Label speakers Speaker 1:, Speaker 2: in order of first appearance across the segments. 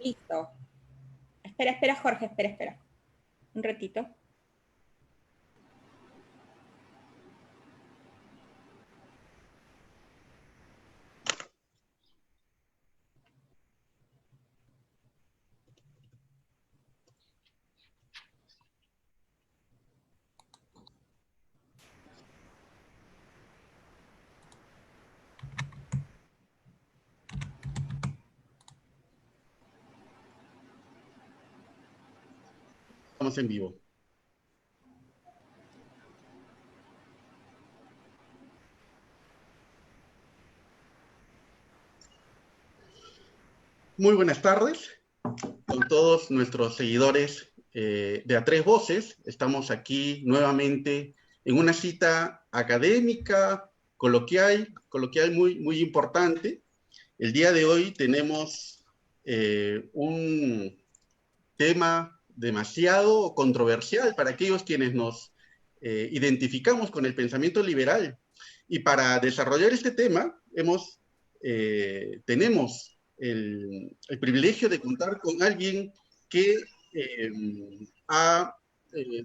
Speaker 1: Listo. Espera, Jorge, espera. Un ratito.
Speaker 2: Estamos en vivo. Muy buenas tardes con todos nuestros seguidores de A Tres Voces. Estamos aquí nuevamente en una cita académica, coloquial muy importante. El día de hoy tenemos un tema demasiado controversial para aquellos quienes nos identificamos con el pensamiento liberal. Y para desarrollar este tema tenemos el privilegio de contar con alguien que ha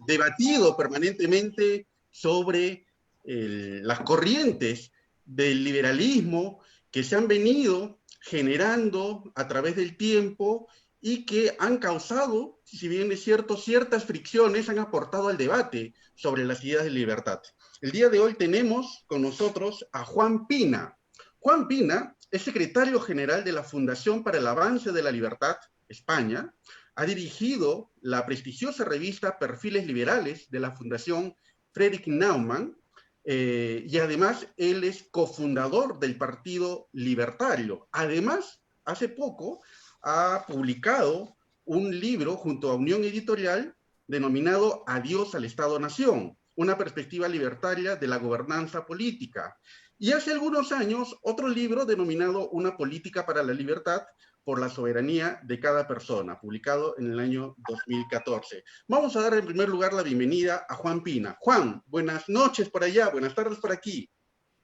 Speaker 2: debatido permanentemente sobre las corrientes del liberalismo que se han venido generando a través del tiempo y que han causado, si bien es cierto, ciertas fricciones, han aportado al debate sobre las ideas de libertad. El día de hoy tenemos con nosotros a Juan Pina. Juan Pina es secretario general de la Fundación para el Avance de la Libertad, España. Ha dirigido la prestigiosa revista Perfiles Liberales de la Fundación Friedrich Naumann, y además él es cofundador del Partido Libertario. Además, hace poco ha publicado un libro junto a Unión Editorial denominado Adiós al Estado-Nación, una perspectiva libertaria de la gobernanza política. Y hace algunos años, otro libro denominado Una política para la libertad por la soberanía de cada persona, publicado en el año 2014. Vamos a dar en primer lugar la bienvenida a Juan Pina. Juan, buenas noches por allá, buenas tardes por aquí.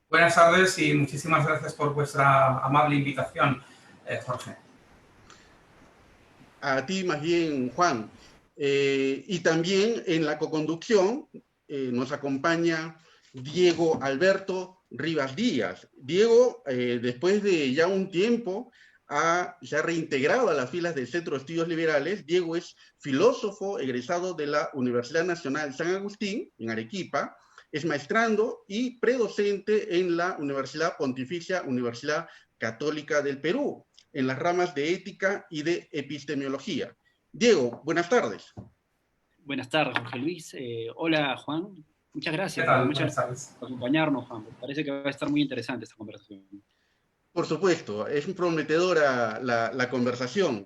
Speaker 3: Buenas tardes y muchísimas gracias por vuestra amable invitación, Jorge.
Speaker 2: A ti más bien, Juan. Y también en la coconducción nos acompaña Diego Alberto Rivas Díaz. Diego, después de ya un tiempo, se ha reintegrado a las filas del Centro de Estudios Liberales. Diego es filósofo egresado de la Universidad Nacional San Agustín, en Arequipa. Es maestrando y predocente en la Universidad Pontificia Universidad Católica del Perú, en las ramas de ética y de epistemología. Diego, buenas tardes.
Speaker 4: Buenas tardes, Jorge Luis. Hola, Juan. Muchas gracias.
Speaker 3: Muchas gracias
Speaker 4: por acompañarnos, Juan. Parece que va a estar muy interesante esta conversación.
Speaker 2: Por supuesto, es prometedora la conversación.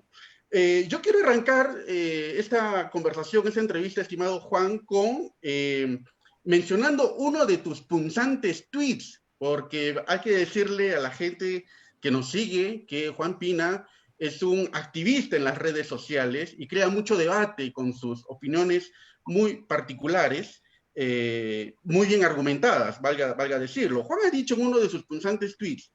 Speaker 2: Yo quiero arrancar esta conversación, esta entrevista, estimado Juan, con mencionando uno de tus punzantes tweets, porque hay que decirle a la gente que nos sigue que Juan Pina es un activista en las redes sociales y crea mucho debate con sus opiniones muy particulares, muy bien argumentadas, valga decirlo. Juan ha dicho en uno de sus punzantes tweets: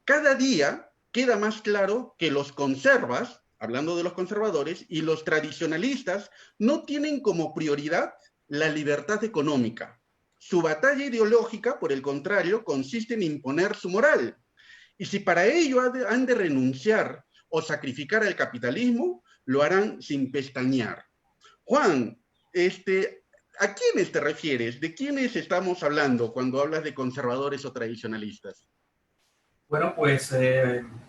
Speaker 2: cada día queda más claro que los conservas, hablando de los conservadores, y los tradicionalistas no tienen como prioridad la libertad económica. Su batalla ideológica, por el contrario, consiste en imponer su moral. Y si para ello han de renunciar o sacrificar al capitalismo, lo harán sin pestañear. Juan, ¿a quiénes te refieres? ¿De quiénes estamos hablando cuando hablas de conservadores o tradicionalistas?
Speaker 3: Bueno, pues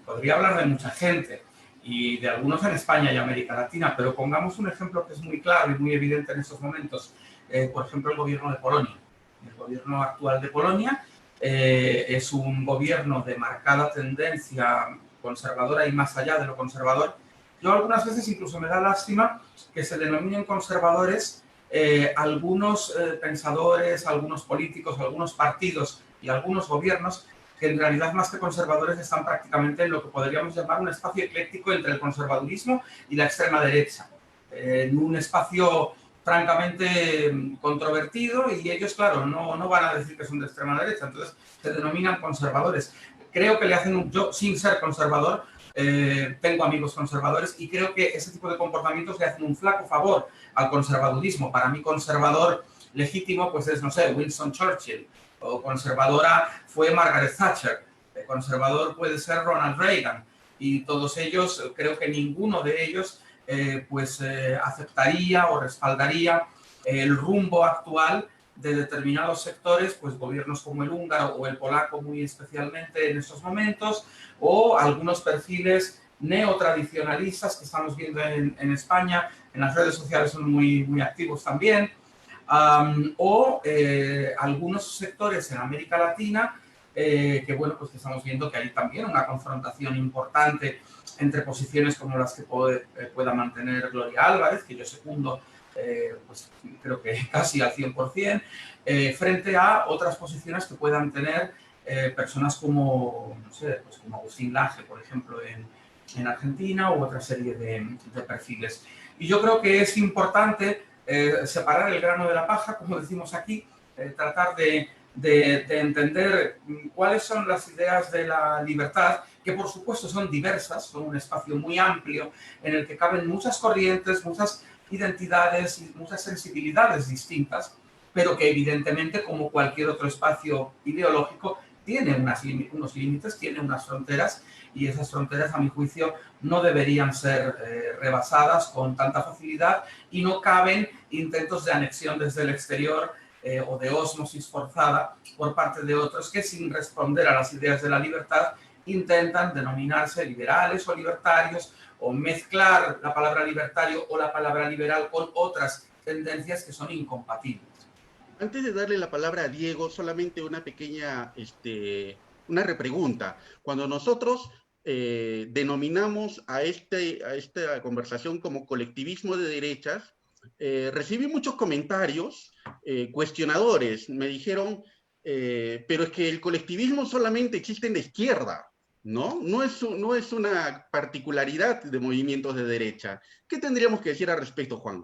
Speaker 3: podría hablar de mucha gente y de algunos en España y América Latina, pero pongamos un ejemplo que es muy claro y muy evidente en estos momentos. Por ejemplo, el gobierno de Polonia. El gobierno actual de Polonia es un gobierno de marcada tendencia conservadora y más allá de lo conservador. Yo algunas veces incluso me da lástima que se denominen conservadores algunos pensadores, algunos políticos, algunos partidos y algunos gobiernos que en realidad más que conservadores están prácticamente en lo que podríamos llamar un espacio ecléctico entre el conservadurismo y la extrema derecha. En un espacio francamente controvertido y ellos, claro, no van a decir que son de extrema derecha, entonces se denominan conservadores. Creo que le hacen yo sin ser conservador, tengo amigos conservadores y creo que ese tipo de comportamientos le hacen un flaco favor al conservadurismo. Para mí, conservador legítimo, pues es, no sé, Winston Churchill, o conservadora fue Margaret Thatcher, conservador puede ser Ronald Reagan, y todos ellos, creo que ninguno de ellos aceptaría o respaldaría el rumbo actual de determinados sectores, pues gobiernos como el húngaro o el polaco muy especialmente en estos momentos, o algunos perfiles neotradicionalistas que estamos viendo en España, en las redes sociales son muy, muy activos también, algunos sectores en América Latina que, bueno, pues que estamos viendo que hay también una confrontación importante entre posiciones como las que pueda mantener Gloria Álvarez, que yo secundo, pues creo que casi al 100%, frente a otras posiciones que puedan tener personas como, no sé, pues como Agustín Laje, por ejemplo, en Argentina, u otra serie de perfiles. Y yo creo que es importante separar el grano de la paja, como decimos aquí, tratar de entender cuáles son las ideas de la libertad, que por supuesto son diversas, son un espacio muy amplio en el que caben muchas corrientes, muchas identidades y muchas sensibilidades distintas, pero que evidentemente, como cualquier otro espacio ideológico, tiene unos límites, tiene unas fronteras, y esas fronteras, a mi juicio, no deberían ser rebasadas con tanta facilidad, y no caben intentos de anexión desde el exterior o de ósmosis forzada por parte de otros que, sin responder a las ideas de la libertad, intentan denominarse liberales o libertarios, o mezclar la palabra libertario o la palabra liberal con otras tendencias que son incompatibles.
Speaker 2: Antes de darle la palabra a Diego, solamente una pequeña, una repregunta. Cuando nosotros denominamos a esta conversación como colectivismo de derechas, recibí muchos comentarios cuestionadores. Me dijeron, pero es que el colectivismo solamente existe en la izquierda, ¿no? No es una particularidad de movimientos de derecha. ¿Qué tendríamos que decir al respecto, Juan?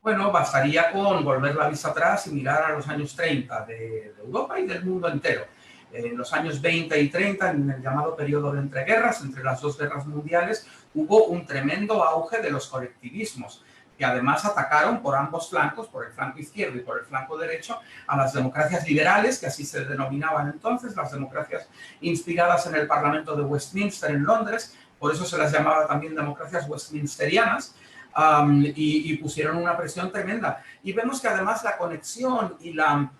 Speaker 3: Bueno, bastaría con volver la vista atrás y mirar a los años 30 de Europa y del mundo entero. En los años 20 y 30, en el llamado periodo de entreguerras, entre las dos guerras mundiales, hubo un tremendo auge de los colectivismos, que además atacaron por ambos flancos, por el flanco izquierdo y por el flanco derecho, a las democracias liberales, que así se denominaban entonces, las democracias inspiradas en el Parlamento de Westminster en Londres, por eso se las llamaba también democracias westminsterianas, y pusieron una presión tremenda. Y vemos que además la conexión y la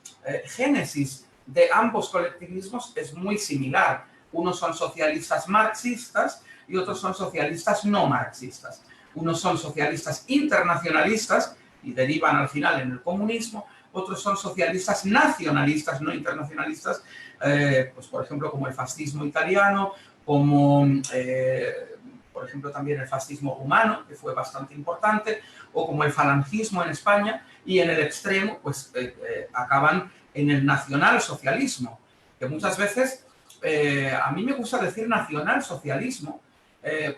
Speaker 3: génesis de ambos colectivismos es muy similar. Unos son socialistas marxistas y otros son socialistas no marxistas. Unos son socialistas internacionalistas y derivan al final en el comunismo. Otros son socialistas nacionalistas, no internacionalistas, pues por ejemplo como el fascismo italiano, como por ejemplo también el fascismo rumano, que fue bastante importante, o como el falangismo en España, y en el extremo pues acaban en el nacionalsocialismo, que muchas veces a mí me gusta decir nacionalsocialismo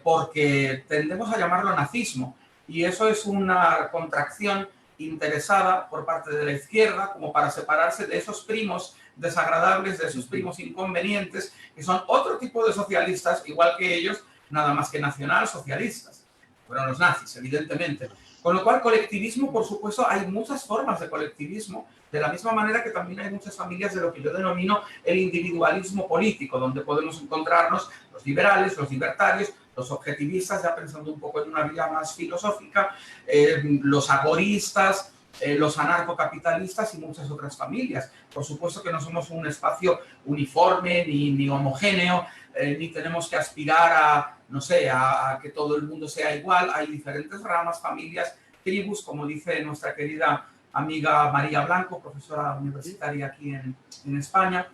Speaker 3: porque tendemos a llamarlo nazismo, y eso es una contracción interesada por parte de la izquierda como para separarse de esos primos desagradables, de esos primos inconvenientes, que son otro tipo de socialistas, igual que ellos, nada más que nacionalsocialistas. Fueron los nazis, evidentemente. Con lo cual, colectivismo, por supuesto, hay muchas formas de colectivismo, de la misma manera que también hay muchas familias de lo que yo denomino el individualismo político, donde podemos encontrarnos los liberales, los libertarios, los objetivistas, ya pensando un poco en una vida más filosófica, los agoristas, los anarcocapitalistas y muchas otras familias. Por supuesto que no somos un espacio uniforme ni homogéneo, ni tenemos que aspirar a, no sé, a que todo el mundo sea igual. Hay diferentes ramas, familias, tribus, como dice nuestra querida amiga María Blanco, profesora universitaria aquí en España.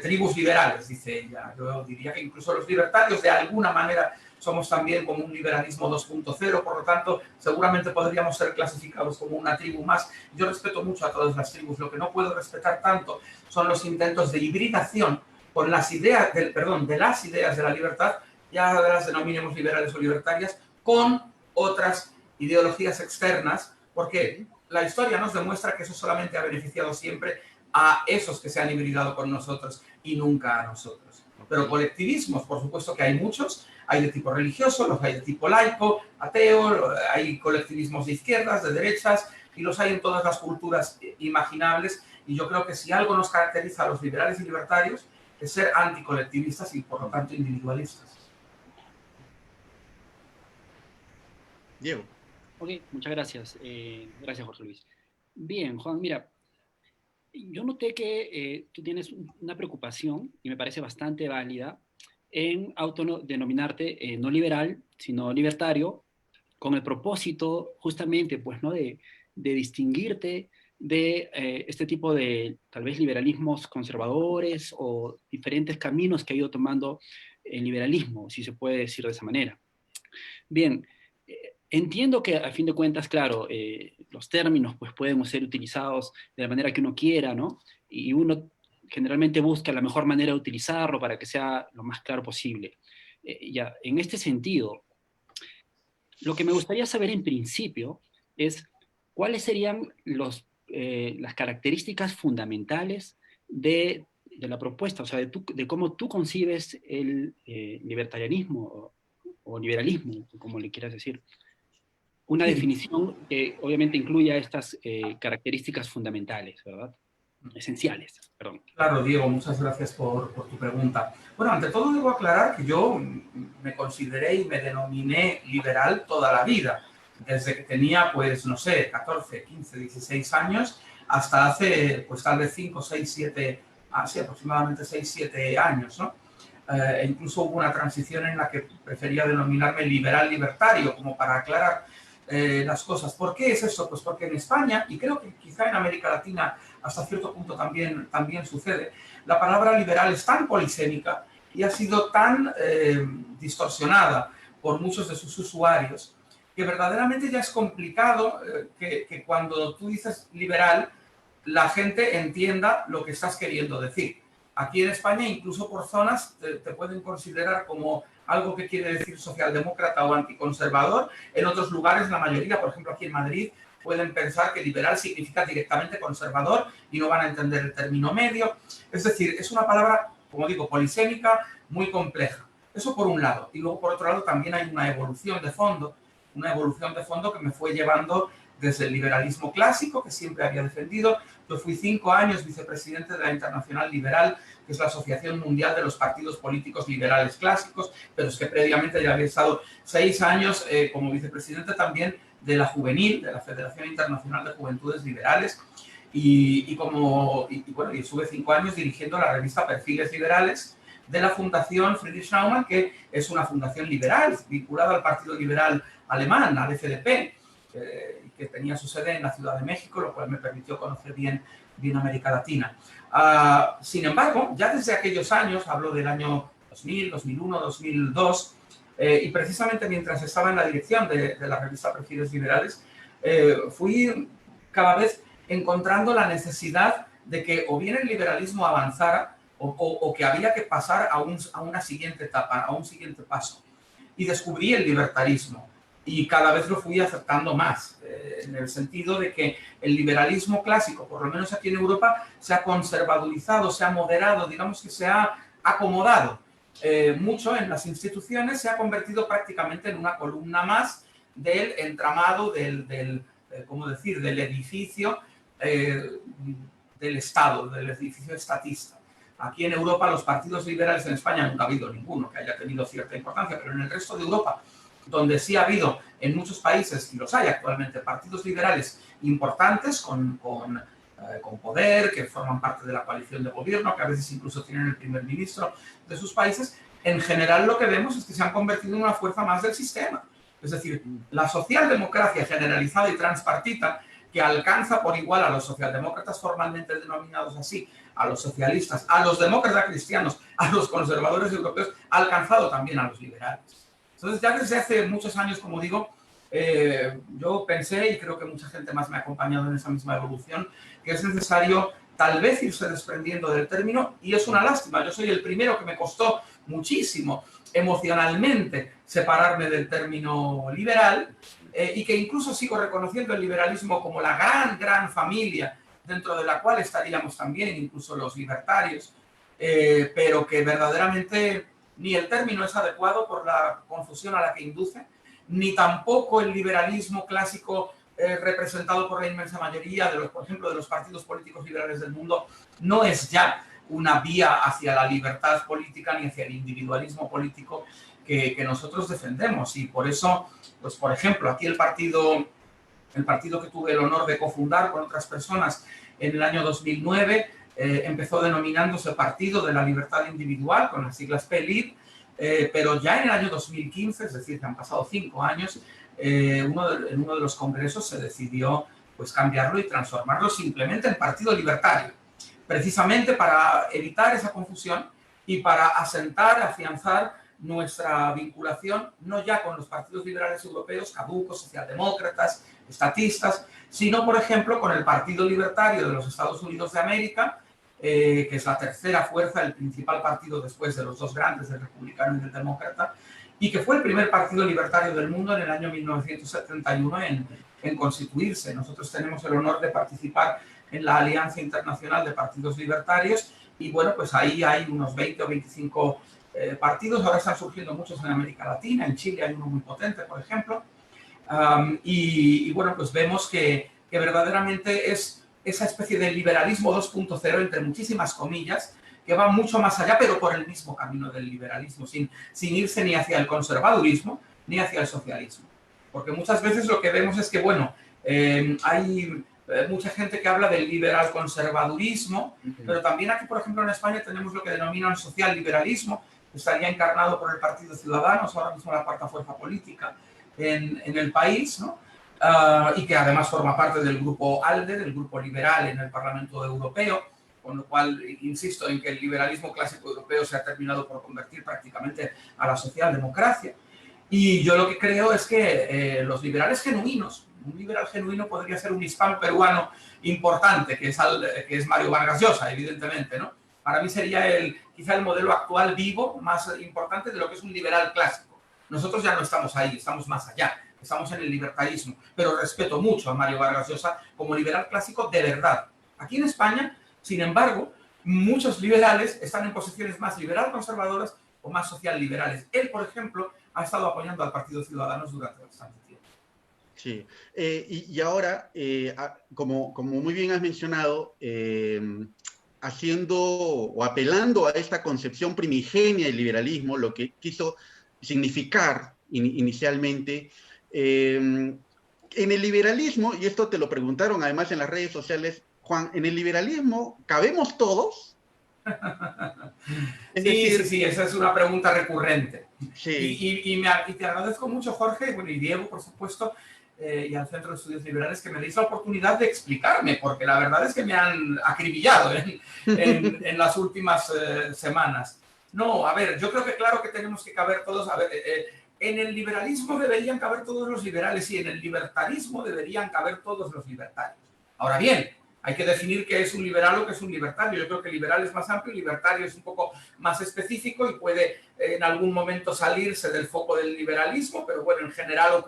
Speaker 3: Tribus liberales, dice ella. Yo diría que incluso los libertarios de alguna manera somos también como un liberalismo 2.0, por lo tanto seguramente podríamos ser clasificados como una tribu más. Yo respeto mucho a todas las tribus, lo que no puedo respetar tanto son los intentos de hibridación con las ideas de las ideas de la libertad, ya las denominemos liberales o libertarias, con otras ideologías externas, porque la historia nos demuestra que eso solamente ha beneficiado siempre a esos que se han hibridado con nosotros y nunca a nosotros. Pero colectivismos, por supuesto que hay muchos. Hay de tipo religioso, los hay de tipo laico, ateo, hay colectivismos de izquierdas, de derechas, y los hay en todas las culturas imaginables. Y yo creo que si algo nos caracteriza a los liberales y libertarios es ser anticolectivistas y, por lo tanto, individualistas.
Speaker 2: Diego.
Speaker 4: Ok, muchas gracias. Gracias, Jorge Luis. Bien, Juan, mira, yo noté que tú tienes una preocupación, y me parece bastante válida, en autodenominarte no liberal, sino libertario, con el propósito justamente, pues, ¿no? de distinguirte de este tipo de, tal vez, liberalismos conservadores o diferentes caminos que ha ido tomando el liberalismo, si se puede decir de esa manera. Bien, entiendo que a fin de cuentas, claro, los términos pues, pueden ser utilizados de la manera que uno quiera, ¿no? Y uno generalmente busca la mejor manera de utilizarlo para que sea lo más claro posible. Ya, en este sentido, lo que me gustaría saber en principio es cuáles serían las características fundamentales de la propuesta, o sea, de cómo tú concibes el libertarianismo o liberalismo, como le quieras decir. Una
Speaker 3: Sí.
Speaker 4: definición que obviamente incluya estas características fundamentales, ¿verdad? Esenciales, perdón.
Speaker 3: Claro, Diego, muchas gracias por tu pregunta. Bueno, ante todo debo aclarar que yo me consideré y me denominé liberal toda la vida, desde que tenía, pues, no sé, 14, 15, 16 años, hasta hace, pues, tal vez 5, 6, 7, sí, aproximadamente 6, 7 años, ¿no? Incluso hubo una transición en la que prefería denominarme liberal libertario, como para aclarar las cosas. ¿Por qué es eso? Pues porque en España, y creo que quizá en América Latina hasta cierto punto también sucede, la palabra liberal es tan polisémica y ha sido tan distorsionada por muchos de sus usuarios que verdaderamente ya es complicado que cuando tú dices liberal, la gente entienda lo que estás queriendo decir. Aquí en España, incluso por zonas, te pueden considerar como algo que quiere decir socialdemócrata o anticonservador. En otros lugares, la mayoría, por ejemplo aquí en Madrid, pueden pensar que liberal significa directamente conservador y no van a entender el término medio. Es decir, es una palabra, como digo, polisémica, muy compleja. Eso por un lado. Y luego, por otro lado, también hay una evolución de fondo que me fue llevando desde el liberalismo clásico, que siempre había defendido. Yo fui 5 años vicepresidente de la Internacional Liberal, que es la Asociación Mundial de los Partidos Políticos Liberales Clásicos, pero es que previamente ya había estado 6 años como vicepresidente también de la Juvenil, de la Federación Internacional de Juventudes Liberales, y estuve 5 años dirigiendo la revista Perfiles Liberales de la Fundación Friedrich Naumann, que es una fundación liberal vinculada al Partido Liberal Alemán, al FDP, que tenía su sede en la Ciudad de México, lo cual me permitió conocer bien América Latina. Sin embargo, ya desde aquellos años, hablo del año 2000, 2001, 2002, y precisamente mientras estaba en la dirección de la revista Perfiles Liberales, fui cada vez encontrando la necesidad de que o bien el liberalismo avanzara o que había que pasar a una siguiente etapa, a un siguiente paso. Y descubrí el libertarismo. Y cada vez lo fui aceptando más, en el sentido de que el liberalismo clásico, por lo menos aquí en Europa, se ha conservadurizado, se ha moderado, digamos que se ha acomodado mucho en las instituciones, se ha convertido prácticamente en una columna más del entramado, del edificio del Estado, del edificio estatista. Aquí en Europa los partidos liberales, en España nunca ha habido ninguno que haya tenido cierta importancia, pero en el resto de Europa, donde sí ha habido en muchos países, y los hay actualmente, partidos liberales importantes con poder, que forman parte de la coalición de gobierno, que a veces incluso tienen el primer ministro de sus países, en general lo que vemos es que se han convertido en una fuerza más del sistema. Es decir, la socialdemocracia generalizada y transpartita, que alcanza por igual a los socialdemócratas formalmente denominados así, a los socialistas, a los demócratas cristianos, a los conservadores europeos, ha alcanzado también a los liberales. Entonces, ya desde hace muchos años, como digo, yo pensé, y creo que mucha gente más me ha acompañado en esa misma evolución, que es necesario tal vez irse desprendiendo del término, y es una lástima. Yo soy el primero que me costó muchísimo emocionalmente separarme del término liberal, y que incluso sigo reconociendo el liberalismo como la gran familia dentro de la cual estaríamos también, incluso los libertarios, pero que verdaderamente ni el término es adecuado por la confusión a la que induce, ni tampoco el liberalismo clásico representado por la inmensa mayoría de los, por ejemplo, de los partidos políticos liberales del mundo, no es ya una vía hacia la libertad política ni hacia el individualismo político que nosotros defendemos. Y por eso, pues por ejemplo, aquí el partido que tuve el honor de cofundar con otras personas en el año 2009, empezó denominándose Partido de la Libertad Individual, con las siglas PLID, pero ya en el año 2015, es decir, que han pasado 5 años, en uno de los congresos se decidió pues, cambiarlo y transformarlo simplemente en Partido Libertario, precisamente para evitar esa confusión y para asentar, afianzar nuestra vinculación, no ya con los partidos liberales europeos, caducos, socialdemócratas, estatistas, sino, por ejemplo, con el Partido Libertario de los Estados Unidos de América, que es la tercera fuerza, el principal partido después de los dos grandes, del republicano y del demócrata, y que fue el primer partido libertario del mundo en el año 1971 en constituirse. Nosotros tenemos el honor de participar en la Alianza Internacional de Partidos Libertarios y, bueno, pues ahí hay unos 20 o 25 partidos. Ahora están surgiendo muchos en América Latina, en Chile hay uno muy potente, por ejemplo. Y bueno, pues vemos que verdaderamente es esa especie de liberalismo 2.0, entre muchísimas comillas, que va mucho más allá, pero por el mismo camino del liberalismo, sin irse ni hacia el conservadurismo ni hacia el socialismo. Porque muchas veces lo que vemos es que, bueno, hay mucha gente que habla del liberal conservadurismo, pero también aquí, por ejemplo, en España tenemos lo que denominan social liberalismo, que estaría encarnado por el Partido Ciudadanos, ahora mismo la cuarta fuerza política en el país, ¿no? Y que además forma parte del grupo ALDE, del grupo liberal en el Parlamento Europeo, con lo cual insisto en que el liberalismo clásico europeo se ha terminado por convertir prácticamente a la socialdemocracia. Y yo lo que creo es que los liberales genuinos, un liberal genuino podría ser un hispano peruano importante, que es Mario Vargas Llosa, evidentemente, ¿no? Para mí sería quizá el modelo actual vivo más importante de lo que es un liberal clásico. Nosotros ya no estamos ahí, estamos más allá. Estamos en el libertarismo, pero respeto mucho a Mario Vargas Llosa como liberal clásico de verdad. Aquí en España, sin embargo, muchos liberales están en posiciones más liberal conservadoras o más social liberales. Él, por ejemplo, ha estado apoyando al Partido Ciudadanos durante bastante tiempo.
Speaker 2: Sí, y ahora, como muy bien has mencionado, haciendo o apelando a esta concepción primigenia del liberalismo, lo que quiso significar inicialmente, en el liberalismo, y esto te lo preguntaron además en las redes sociales, Juan, ¿en el liberalismo cabemos todos?
Speaker 3: Sí, esa es una pregunta recurrente.
Speaker 2: Sí.
Speaker 3: Y te agradezco mucho, Jorge, bueno, y Diego, por supuesto, y al Centro de Estudios Liberales, que me deis la oportunidad de explicarme, porque la verdad es que me han acribillado en las últimas semanas. No, a ver, yo creo que claro que tenemos que caber todos. A ver, en el liberalismo deberían caber todos los liberales y en el libertarismo deberían caber todos los libertarios. Ahora bien, hay que definir qué es un liberal o qué es un libertario. Yo creo que liberal es más amplio y libertario es un poco más específico y puede en algún momento salirse del foco del liberalismo, pero bueno, en general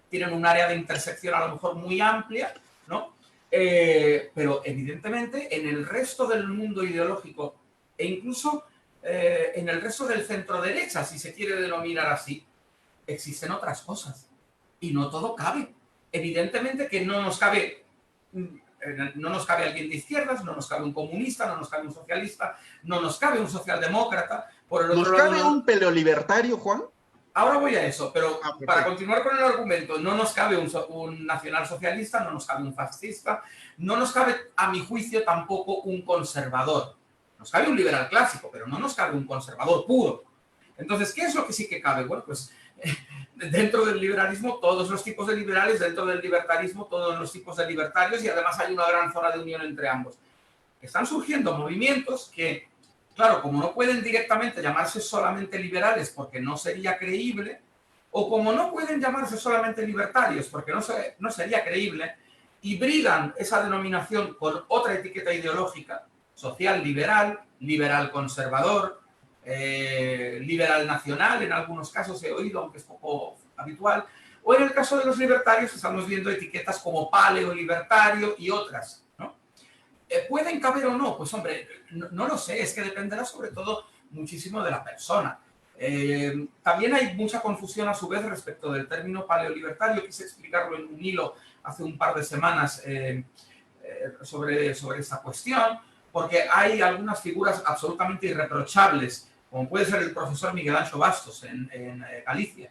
Speaker 3: tienen un área de intersección a lo mejor muy amplia, ¿no? Pero evidentemente en el resto del mundo ideológico e incluso en el resto del centro derecha, si se quiere denominar así, existen otras cosas y no todo cabe. Evidentemente que no nos cabe alguien de izquierdas, no nos cabe un comunista, no nos cabe un socialista, no nos cabe un socialdemócrata. Por el otro
Speaker 2: ¿Nos
Speaker 3: lado,
Speaker 2: cabe un paleolibertario, Juan?
Speaker 3: Ahora voy a eso, pero para continuar con el argumento, no nos cabe un nacionalsocialista, no nos cabe un fascista, no nos cabe, a mi juicio, tampoco un conservador. Nos cabe un liberal clásico, pero no nos cabe un conservador puro. Entonces, ¿qué es lo que sí que cabe? Bueno, pues dentro del liberalismo todos los tipos de liberales, dentro del libertarismo todos los tipos de libertarios y además hay una gran zona de unión entre ambos. Están surgiendo movimientos que, claro, como no pueden directamente llamarse solamente liberales porque no sería creíble, o como no pueden llamarse solamente libertarios porque no sería creíble, hibridan esa denominación con otra etiqueta ideológica, social liberal, liberal conservador, liberal nacional, en algunos casos he oído, aunque es poco habitual, o en el caso de los libertarios estamos viendo etiquetas como paleolibertario y otras, ¿no? ¿Pueden caber o no? Pues hombre, no lo sé, es que dependerá sobre todo muchísimo de la persona. También hay mucha confusión a su vez respecto del término paleolibertario. Quise explicarlo en un hilo hace un par de semanas sobre esta cuestión, porque hay algunas figuras absolutamente irreprochables, como puede ser el profesor Miguel Ancho Bastos en Galicia,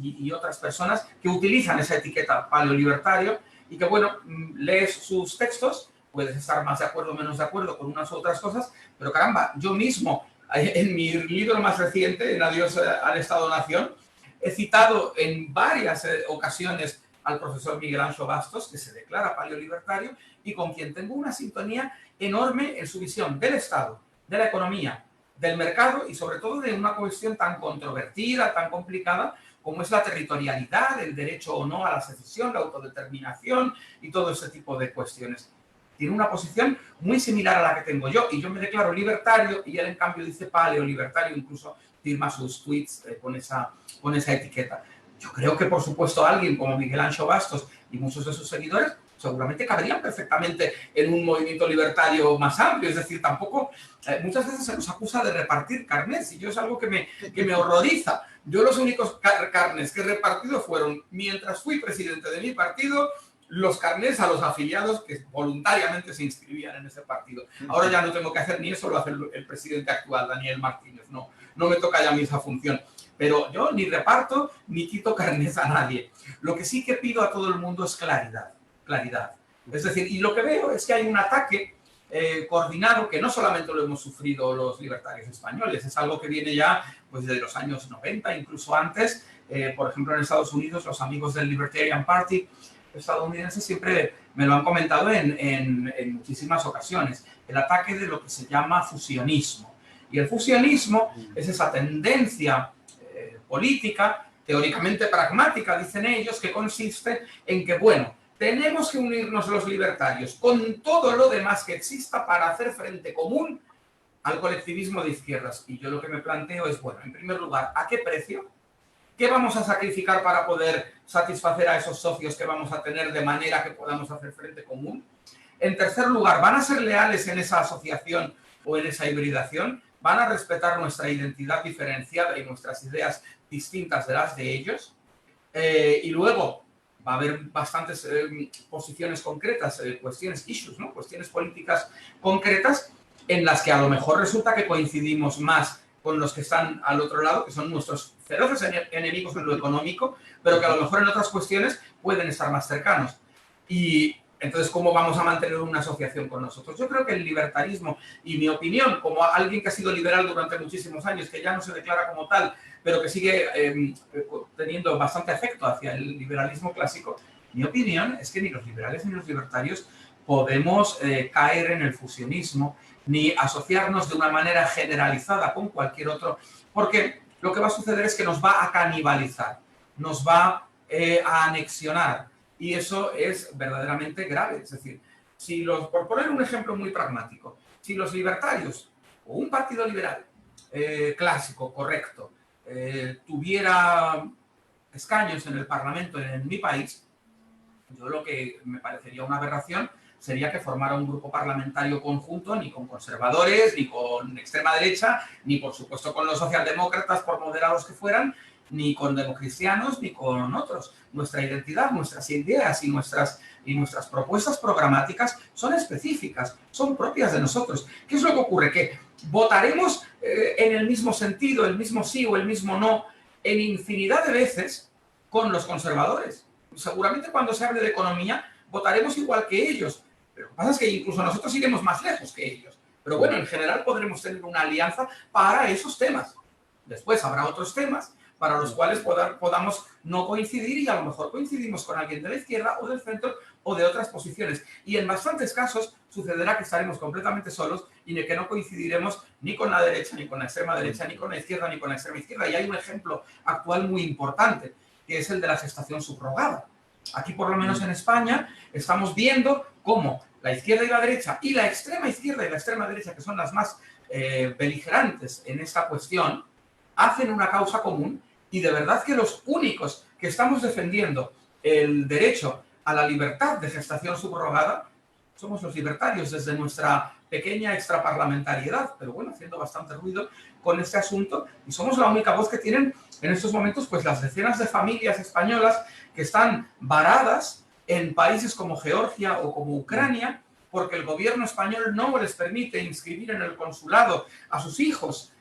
Speaker 3: y otras personas que utilizan esa etiqueta paleolibertario y que, bueno, lees sus textos, puedes estar más de acuerdo o menos de acuerdo con unas u otras cosas, pero caramba, yo mismo, en mi libro más reciente, en Adiós al Estado-Nación, he citado en varias ocasiones al profesor Miguel Ancho Bastos, que se declara paleolibertario y con quien tengo una sintonía enorme en su visión del Estado, de la economía, del mercado y sobre todo de una cuestión tan controvertida, tan complicada como es la territorialidad, el derecho o no a la secesión, la autodeterminación y todo ese tipo de cuestiones. Tiene una posición muy similar a la que tengo yo y yo me declaro libertario y él en cambio dice paleolibertario, incluso firma sus tweets con esa etiqueta. Yo creo que por supuesto alguien como Miguel Ancho Bastos y muchos de sus seguidores seguramente cabrían perfectamente en un movimiento libertario más amplio, es decir, tampoco, muchas veces se nos acusa de repartir carnets y yo es algo que me horroriza. Yo los únicos carnets que he repartido fueron, mientras fui presidente de mi partido, los carnets a los afiliados que voluntariamente se inscribían en ese partido. Ahora ya no tengo que hacer ni eso, lo hace el presidente actual, Daniel Martínez, no me toca ya a mí esa función. Pero yo ni reparto ni quito carnets a nadie. Lo que sí que pido a todo el mundo es claridad. Es decir, y lo que veo es que hay un ataque coordinado que no solamente lo hemos sufrido los libertarios españoles, es algo que viene ya pues, de los años 90, incluso antes. Por ejemplo, en Estados Unidos, los amigos del Libertarian Party estadounidense siempre me lo han comentado en muchísimas ocasiones. El ataque de lo que se llama fusionismo. Y el fusionismo es esa tendencia política, teóricamente pragmática, dicen ellos, que consiste en que, bueno, tenemos que unirnos los libertarios con todo lo demás que exista para hacer frente común al colectivismo de izquierdas. Y yo lo que me planteo es, bueno, en primer lugar, ¿a qué precio? ¿Qué vamos a sacrificar para poder satisfacer a esos socios que vamos a tener de manera que podamos hacer frente común? En tercer lugar, ¿van a ser leales en esa asociación o en esa hibridación? ¿Van a respetar nuestra identidad diferenciada y nuestras ideas distintas de las de ellos? Y luego va a haber bastantes posiciones concretas, cuestiones, issues, ¿no? Cuestiones políticas concretas en las que a lo mejor resulta que coincidimos más con los que están al otro lado, que son nuestros feroces enemigos en lo económico, pero que a lo mejor en otras cuestiones pueden estar más cercanos. Y entonces, ¿cómo vamos a mantener una asociación con nosotros? Yo creo que el libertarismo, y mi opinión, como alguien que ha sido liberal durante muchísimos años, que ya no se declara como tal, pero que sigue teniendo bastante afecto hacia el liberalismo clásico, mi opinión es que ni los liberales ni los libertarios podemos caer en el fusionismo, ni asociarnos de una manera generalizada con cualquier otro, porque lo que va a suceder es que nos va a canibalizar, nos va a anexionar, y eso es verdaderamente grave. Es decir, por poner un ejemplo muy pragmático, si los libertarios o un partido liberal clásico, correcto, tuviera escaños en el Parlamento en mi país, yo lo que me parecería una aberración sería que formara un grupo parlamentario conjunto ni con conservadores, ni con extrema derecha, ni por supuesto con los socialdemócratas, por moderados que fueran, ni con democristianos, ni con otros. Nuestra identidad, nuestras ideas y nuestras propuestas programáticas son específicas, son propias de nosotros. ¿Qué es lo que ocurre? Que votaremos en el mismo sentido, el mismo sí o el mismo no, en infinidad de veces con los conservadores. Seguramente cuando se hable de economía votaremos igual que ellos, pero lo que pasa es que incluso nosotros iremos más lejos que ellos. Pero bueno, en general podremos tener una alianza para esos temas. Después habrá otros temas para los cuales podamos no coincidir y a lo mejor coincidimos con alguien de la izquierda o del centro o de otras posiciones. Y en bastantes casos sucederá que estaremos completamente solos y de que no coincidiremos ni con la derecha, ni con la extrema derecha, ni con la izquierda, ni con la extrema izquierda. Y hay un ejemplo actual muy importante, que es el de la gestación subrogada. Aquí, por lo menos en España, estamos viendo cómo la izquierda y la derecha, y la extrema izquierda y la extrema derecha, que son las más beligerantes en esta cuestión, hacen una causa común y de verdad que los únicos que estamos defendiendo el derecho a la libertad de gestación subrogada somos los libertarios desde nuestra pequeña extraparlamentariedad, pero bueno, haciendo bastante ruido con este asunto, y somos la única voz que tienen en estos momentos pues las decenas de familias españolas que están varadas en países como Georgia o como Ucrania, porque el gobierno español no les permite inscribir en el consulado a sus hijos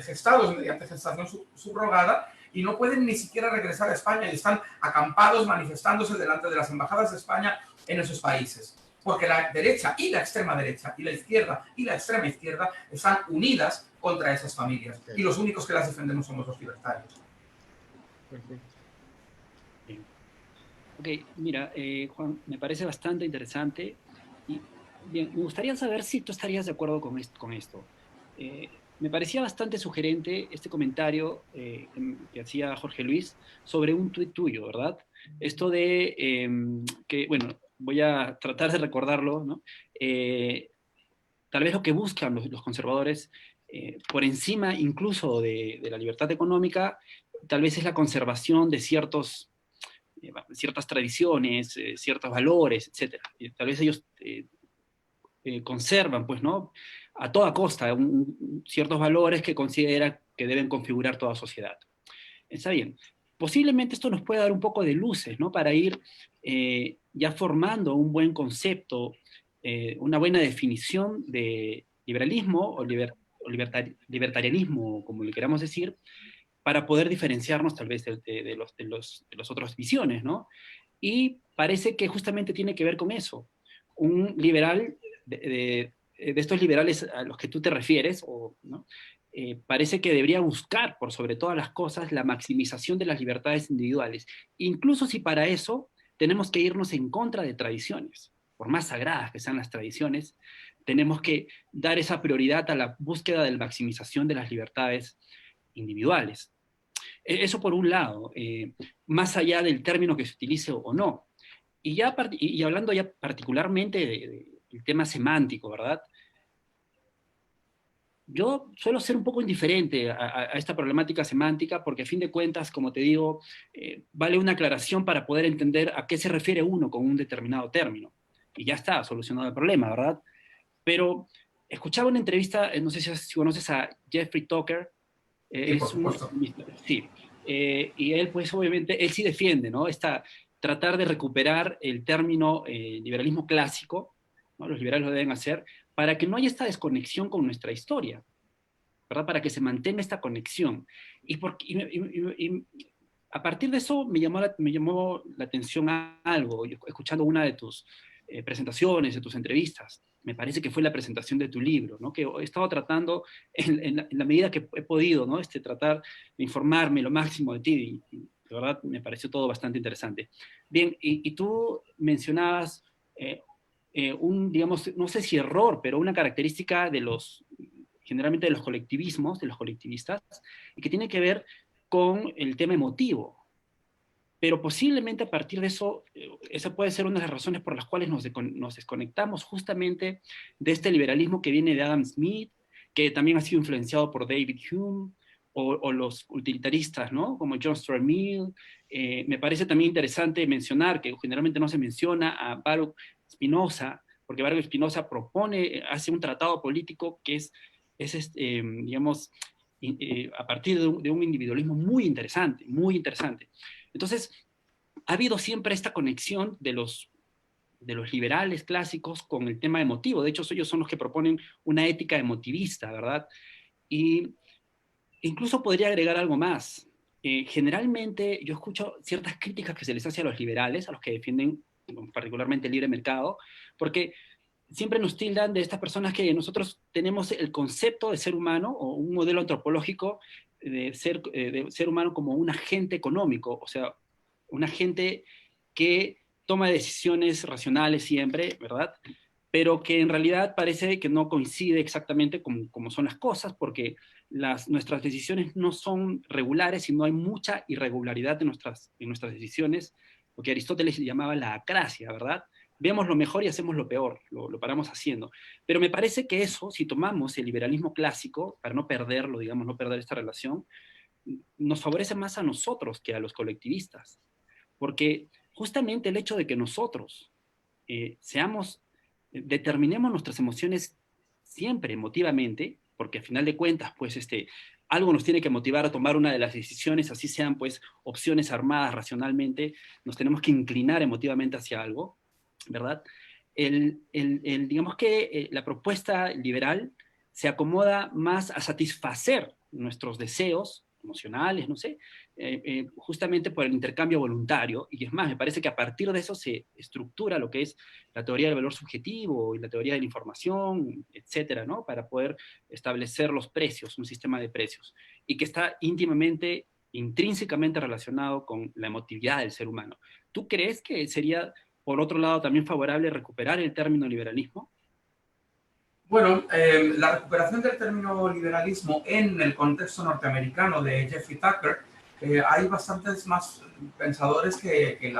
Speaker 3: gestados mediante gestación subrogada, y no pueden ni siquiera regresar a España y están acampados manifestándose delante de las embajadas de España en esos países. Porque la derecha y la extrema derecha y la izquierda y la extrema izquierda están unidas contra esas familias. Y los únicos que las defendemos somos los libertarios.
Speaker 2: Perfecto.
Speaker 4: Ok, mira, Juan, me parece bastante interesante. Y bien, me gustaría saber si tú estarías de acuerdo con esto. Me parecía bastante sugerente este comentario que hacía Jorge Luis sobre un tuit tuyo, ¿verdad? Esto de que, bueno, voy a tratar de recordarlo, ¿no? Tal vez lo que buscan los conservadores, por encima incluso de la libertad económica, tal vez es la conservación de ciertas tradiciones, ciertos valores, etc. Tal vez ellos conservan, pues, ¿no? A toda costa, ciertos valores que consideran que deben configurar toda sociedad. Está bien. Posiblemente esto nos puede dar un poco de luces, ¿no? Para ir ya formando un buen concepto, una buena definición de liberalismo o libertarianismo, como le queramos decir, para poder diferenciarnos tal vez de los otros visiones, ¿no? Y parece que justamente tiene que ver con eso. Un liberal, de estos liberales a los que tú te refieres, ¿no? Parece que debería buscar, por sobre todas las cosas, la maximización de las libertades individuales, incluso si para eso tenemos que irnos en contra de tradiciones. Por más sagradas que sean las tradiciones, tenemos que dar esa prioridad a la búsqueda de la maximización de las libertades individuales. Eso por un lado, más allá del término que se utilice o no. Y hablando ya particularmente del tema semántico, ¿verdad? Yo suelo ser un poco indiferente a esta problemática semántica porque a fin de cuentas, como te digo, vale una aclaración para poder entender a qué se refiere uno con un determinado término. Y ya está, solucionado el problema, ¿verdad? Pero escuchaba una entrevista, no sé si conoces a Jeffrey Tucker,
Speaker 3: Sí, por supuesto.
Speaker 4: Sí, y él pues obviamente, él sí defiende, ¿no? Tratar de recuperar el término liberalismo clásico, ¿no? Los liberales lo deben hacer, para que no haya esta desconexión con nuestra historia, ¿verdad? Para que se mantenga esta conexión. Y a partir de eso me llamó la atención algo, escuchando una de tus presentaciones, de tus entrevistas. Me parece que fue la presentación de tu libro, ¿no? Que he estado tratando en la medida que he podido, ¿no? Tratar de informarme lo máximo de ti, y de verdad me pareció todo bastante interesante. Bien, y tú mencionabas digamos, no sé si error, pero una característica generalmente de los colectivismos, de los colectivistas, y que tiene que ver con el tema emotivo. Pero posiblemente a partir de eso, esa puede ser una de las razones por las cuales nos desconectamos justamente de este liberalismo que viene de Adam Smith, que también ha sido influenciado por David Hume, o los utilitaristas, ¿no? Como John Stuart Mill. Me parece también interesante mencionar, que generalmente no se menciona, a Baruch Spinoza, porque Baruch Spinoza hace un tratado político que es digamos, a partir de un individualismo muy interesante, muy interesante. Entonces, ha habido siempre esta conexión de los liberales clásicos con el tema emotivo. De hecho, ellos son los que proponen una ética emotivista, ¿verdad? Y incluso podría agregar algo más. Generalmente yo escucho ciertas críticas que se les hace a los liberales, a los que defienden particularmente el libre mercado, porque siempre nos tildan de estas personas que nosotros tenemos el concepto de ser humano o un modelo antropológico de ser humano como un agente económico, o sea, un agente que toma decisiones racionales siempre, ¿verdad? Pero que en realidad parece que no coincide exactamente como son las cosas, porque nuestras decisiones no son regulares y no hay mucha irregularidad en nuestras decisiones, lo que Aristóteles llamaba la acracia, ¿verdad? Vemos lo mejor y hacemos lo peor, lo paramos haciendo. Pero me parece que eso, si tomamos el liberalismo clásico, para no perderlo, digamos, no perder esta relación, nos favorece más a nosotros que a los colectivistas. Porque justamente el hecho de que nosotros determinemos nuestras emociones siempre emotivamente, porque al final de cuentas, pues algo nos tiene que motivar a tomar una de las decisiones, así sean pues opciones armadas racionalmente, nos tenemos que inclinar emotivamente hacia algo, ¿verdad? Digamos que la propuesta liberal se acomoda más a satisfacer nuestros deseos emocionales, no sé, justamente por el intercambio voluntario, y es más, me parece que a partir de eso se estructura lo que es la teoría del valor subjetivo y la teoría de la información, etcétera, ¿no? Para poder establecer los precios, un sistema de precios, y que está íntimamente, intrínsecamente relacionado con la emotividad del ser humano. ¿Tú crees que sería, por otro lado, también favorable recuperar el término liberalismo?
Speaker 3: Bueno, la recuperación del término liberalismo en el contexto norteamericano de Jeffrey Tucker, hay bastantes más pensadores que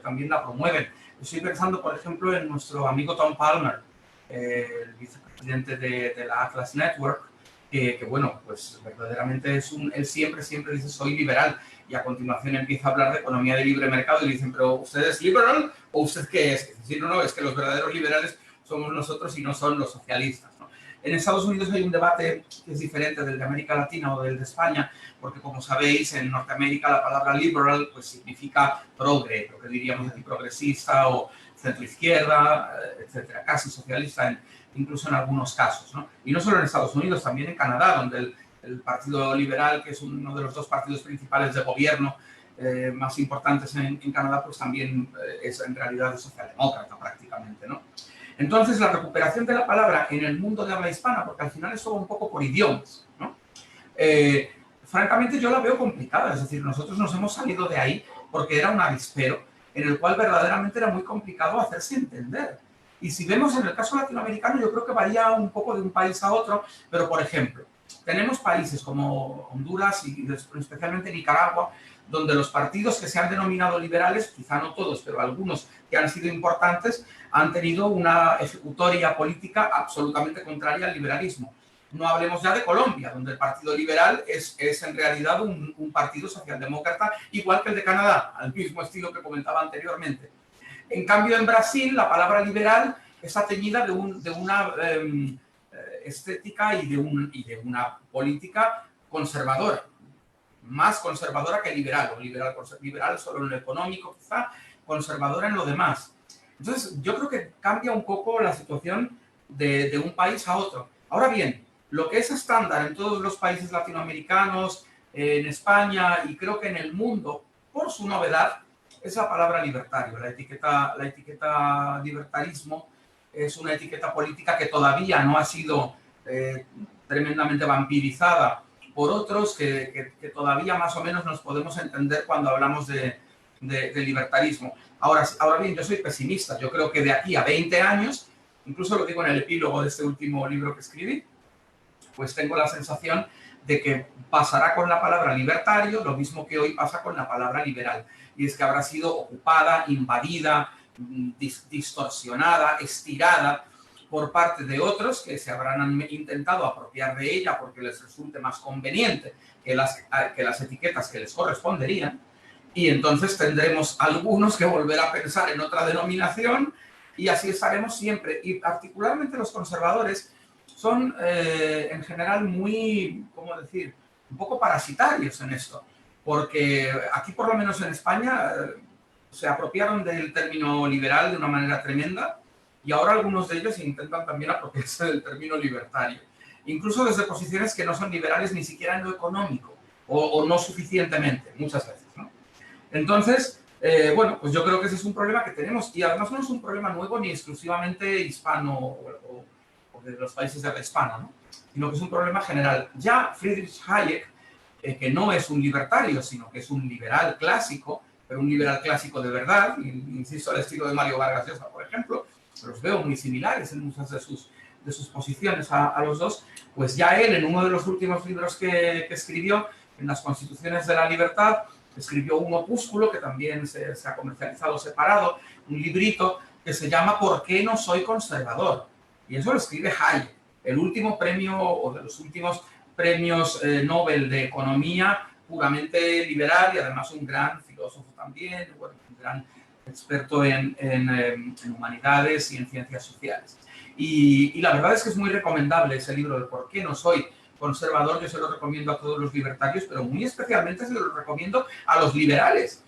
Speaker 3: también la promueven. Estoy pensando, por ejemplo, en nuestro amigo Tom Palmer, el vicepresidente de la Atlas Network, que bueno, pues verdaderamente él siempre dice soy liberal, y a continuación empieza a hablar de economía de libre mercado y le dicen, pero ¿usted es liberal o usted qué es? Es decir, no, es que los verdaderos liberales somos nosotros y no son los socialistas, ¿no? En Estados Unidos hay un debate que es diferente del de América Latina o del de España, porque como sabéis, en Norteamérica la palabra liberal pues significa progre, lo que diríamos aquí progresista o centroizquierda, etcétera, casi socialista incluso en algunos casos, ¿no? Y no solo en Estados Unidos, también en Canadá, donde el Partido Liberal, que es uno de los dos partidos principales de gobierno más importantes en Canadá, pues también es en realidad socialdemócrata prácticamente, ¿no? Entonces, la recuperación de la palabra en el mundo de habla hispana, porque al final es todo un poco por idiomas, ¿no? Francamente, yo la veo complicada. Es decir, nosotros nos hemos salido de ahí porque era un avispero en el cual verdaderamente era muy complicado hacerse entender. Y si vemos en el caso latinoamericano, yo creo que varía un poco de un país a otro, pero por ejemplo, tenemos países como Honduras y especialmente Nicaragua, donde los partidos que se han denominado liberales, quizá no todos, pero algunos que han sido importantes, han tenido una ejecutoria política absolutamente contraria al liberalismo. No hablemos ya de Colombia, donde el Partido Liberal es en realidad un partido socialdemócrata, igual que el de Canadá, al mismo estilo que comentaba anteriormente. En cambio, en Brasil, la palabra liberal está teñida de una estética y de una política conservadora, más conservadora que liberal, o liberal solo en lo económico, quizá, conservadora en lo demás. Entonces, yo creo que cambia un poco la situación de un país a otro. Ahora bien, lo que es estándar en todos los países latinoamericanos, en España y creo que en el mundo, por su novedad, es la palabra libertario. La etiqueta libertarismo es una etiqueta política que todavía no ha sido tremendamente vampirizada por otros, que todavía más o menos nos podemos entender cuando hablamos de libertarismo. Ahora bien, yo soy pesimista. Yo creo que de aquí a 20 años, incluso lo digo en el epílogo de este último libro que escribí, pues tengo la sensación de que pasará con la palabra libertario lo mismo que hoy pasa con la palabra liberal. Y es que habrá sido ocupada, invadida, distorsionada, estirada por parte de otros que se habrán intentado apropiar de ella porque les resulte más conveniente que las etiquetas que les corresponderían. Y entonces tendremos algunos que volver a pensar en otra denominación y así estaremos siempre. Y particularmente los conservadores son en general muy, ¿cómo decir?, un poco parasitarios en esto. Porque aquí, por lo menos en España, se apropiaron del término liberal de una manera tremenda y ahora algunos de ellos intentan también apropiarse del término libertario. Incluso desde posiciones que no son liberales ni siquiera en lo económico o no suficientemente, muchas veces, ¿no? Entonces, bueno, pues yo creo que ese es un problema que tenemos y además no es un problema nuevo ni exclusivamente hispano o de los países de habla hispana, ¿no? Sino que es un problema general. Ya Friedrich Hayek, que no es un libertario, sino que es un liberal clásico, pero un liberal clásico de verdad, insisto, al estilo de Mario Vargas Llosa, por ejemplo, los veo muy similares en muchas de sus posiciones a los dos, pues ya él, en uno de los últimos libros que escribió, en las Constituciones de la Libertad, escribió un opúsculo que también se ha comercializado separado, un librito que se llama ¿Por qué no soy conservador? Y eso lo escribe Hayek, el último premio o de los últimos premios Nobel de Economía, puramente liberal y además un gran filósofo también, bueno, un gran experto en humanidades y en ciencias sociales. Y la verdad es que es muy recomendable ese libro de ¿Por qué no soy conservador? Yo se lo recomiendo a todos los libertarios, pero muy especialmente se lo recomiendo a los liberales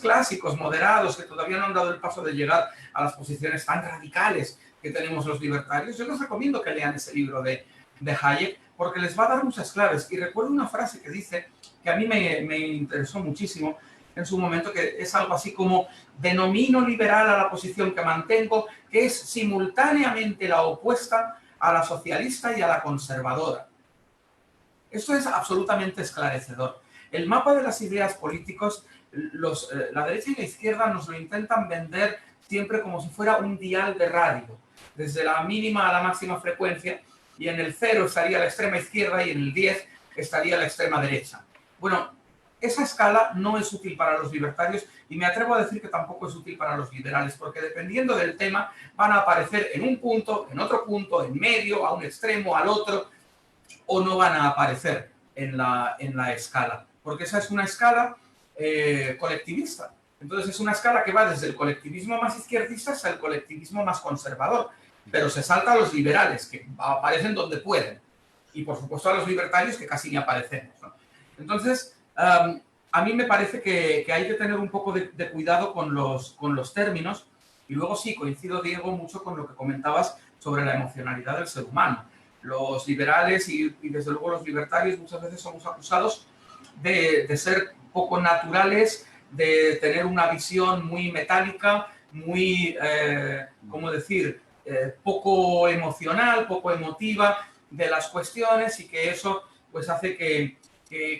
Speaker 3: clásicos, moderados, que todavía no han dado el paso de llegar a las posiciones tan radicales que tenemos los libertarios. Yo les recomiendo que lean ese libro de Hayek, porque les va a dar muchas claves. Y recuerdo una frase que dice, que a mí me interesó muchísimo en su momento, que es algo así como: denomino liberal a la posición que mantengo, que es simultáneamente la opuesta a la socialista y a la conservadora. Esto es absolutamente esclarecedor. El mapa de las ideas políticos, la derecha y la izquierda nos lo intentan vender siempre como si fuera un dial de radio, desde la mínima a la máxima frecuencia, y en el 0 estaría la extrema izquierda y en el 10 estaría la extrema derecha. Bueno, esa escala no es útil para los libertarios y me atrevo a decir que tampoco es útil para los liberales, porque dependiendo del tema van a aparecer en un punto, en otro punto, en medio, a un extremo, al otro, o no van a aparecer en la escala, porque esa es una escala colectivista. Entonces es una escala que va desde el colectivismo más izquierdista hasta el colectivismo más conservador, pero se salta a los liberales, que aparecen donde pueden, y por supuesto a los libertarios, que casi ni aparecemos, ¿no? Entonces, a mí me parece que hay que tener un poco de cuidado con los términos. Y luego sí, coincido, Diego, mucho con lo que comentabas sobre la emocionalidad del ser humano. Los liberales y desde luego los libertarios muchas veces somos acusados de ser poco naturales, de tener una visión muy metálica, muy, ¿cómo decir?, poco emocional, poco emotiva de las cuestiones, y que eso pues hace que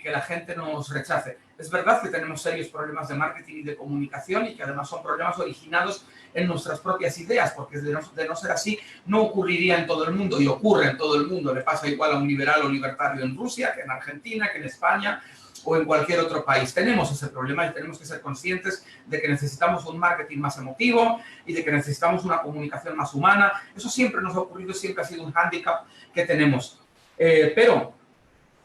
Speaker 3: la gente nos rechace. Es verdad que tenemos serios problemas de marketing y de comunicación, y que además son problemas originados en nuestras propias ideas, porque de no ser así no ocurriría en todo el mundo, y ocurre en todo el mundo. Le pasa igual a un liberal o libertario en Rusia, que en Argentina, que en España o en cualquier otro país. Tenemos ese problema y tenemos que ser conscientes de que necesitamos un marketing más emotivo y de que necesitamos una comunicación más humana. Eso siempre nos ha ocurrido, siempre ha sido un hándicap que tenemos. Pero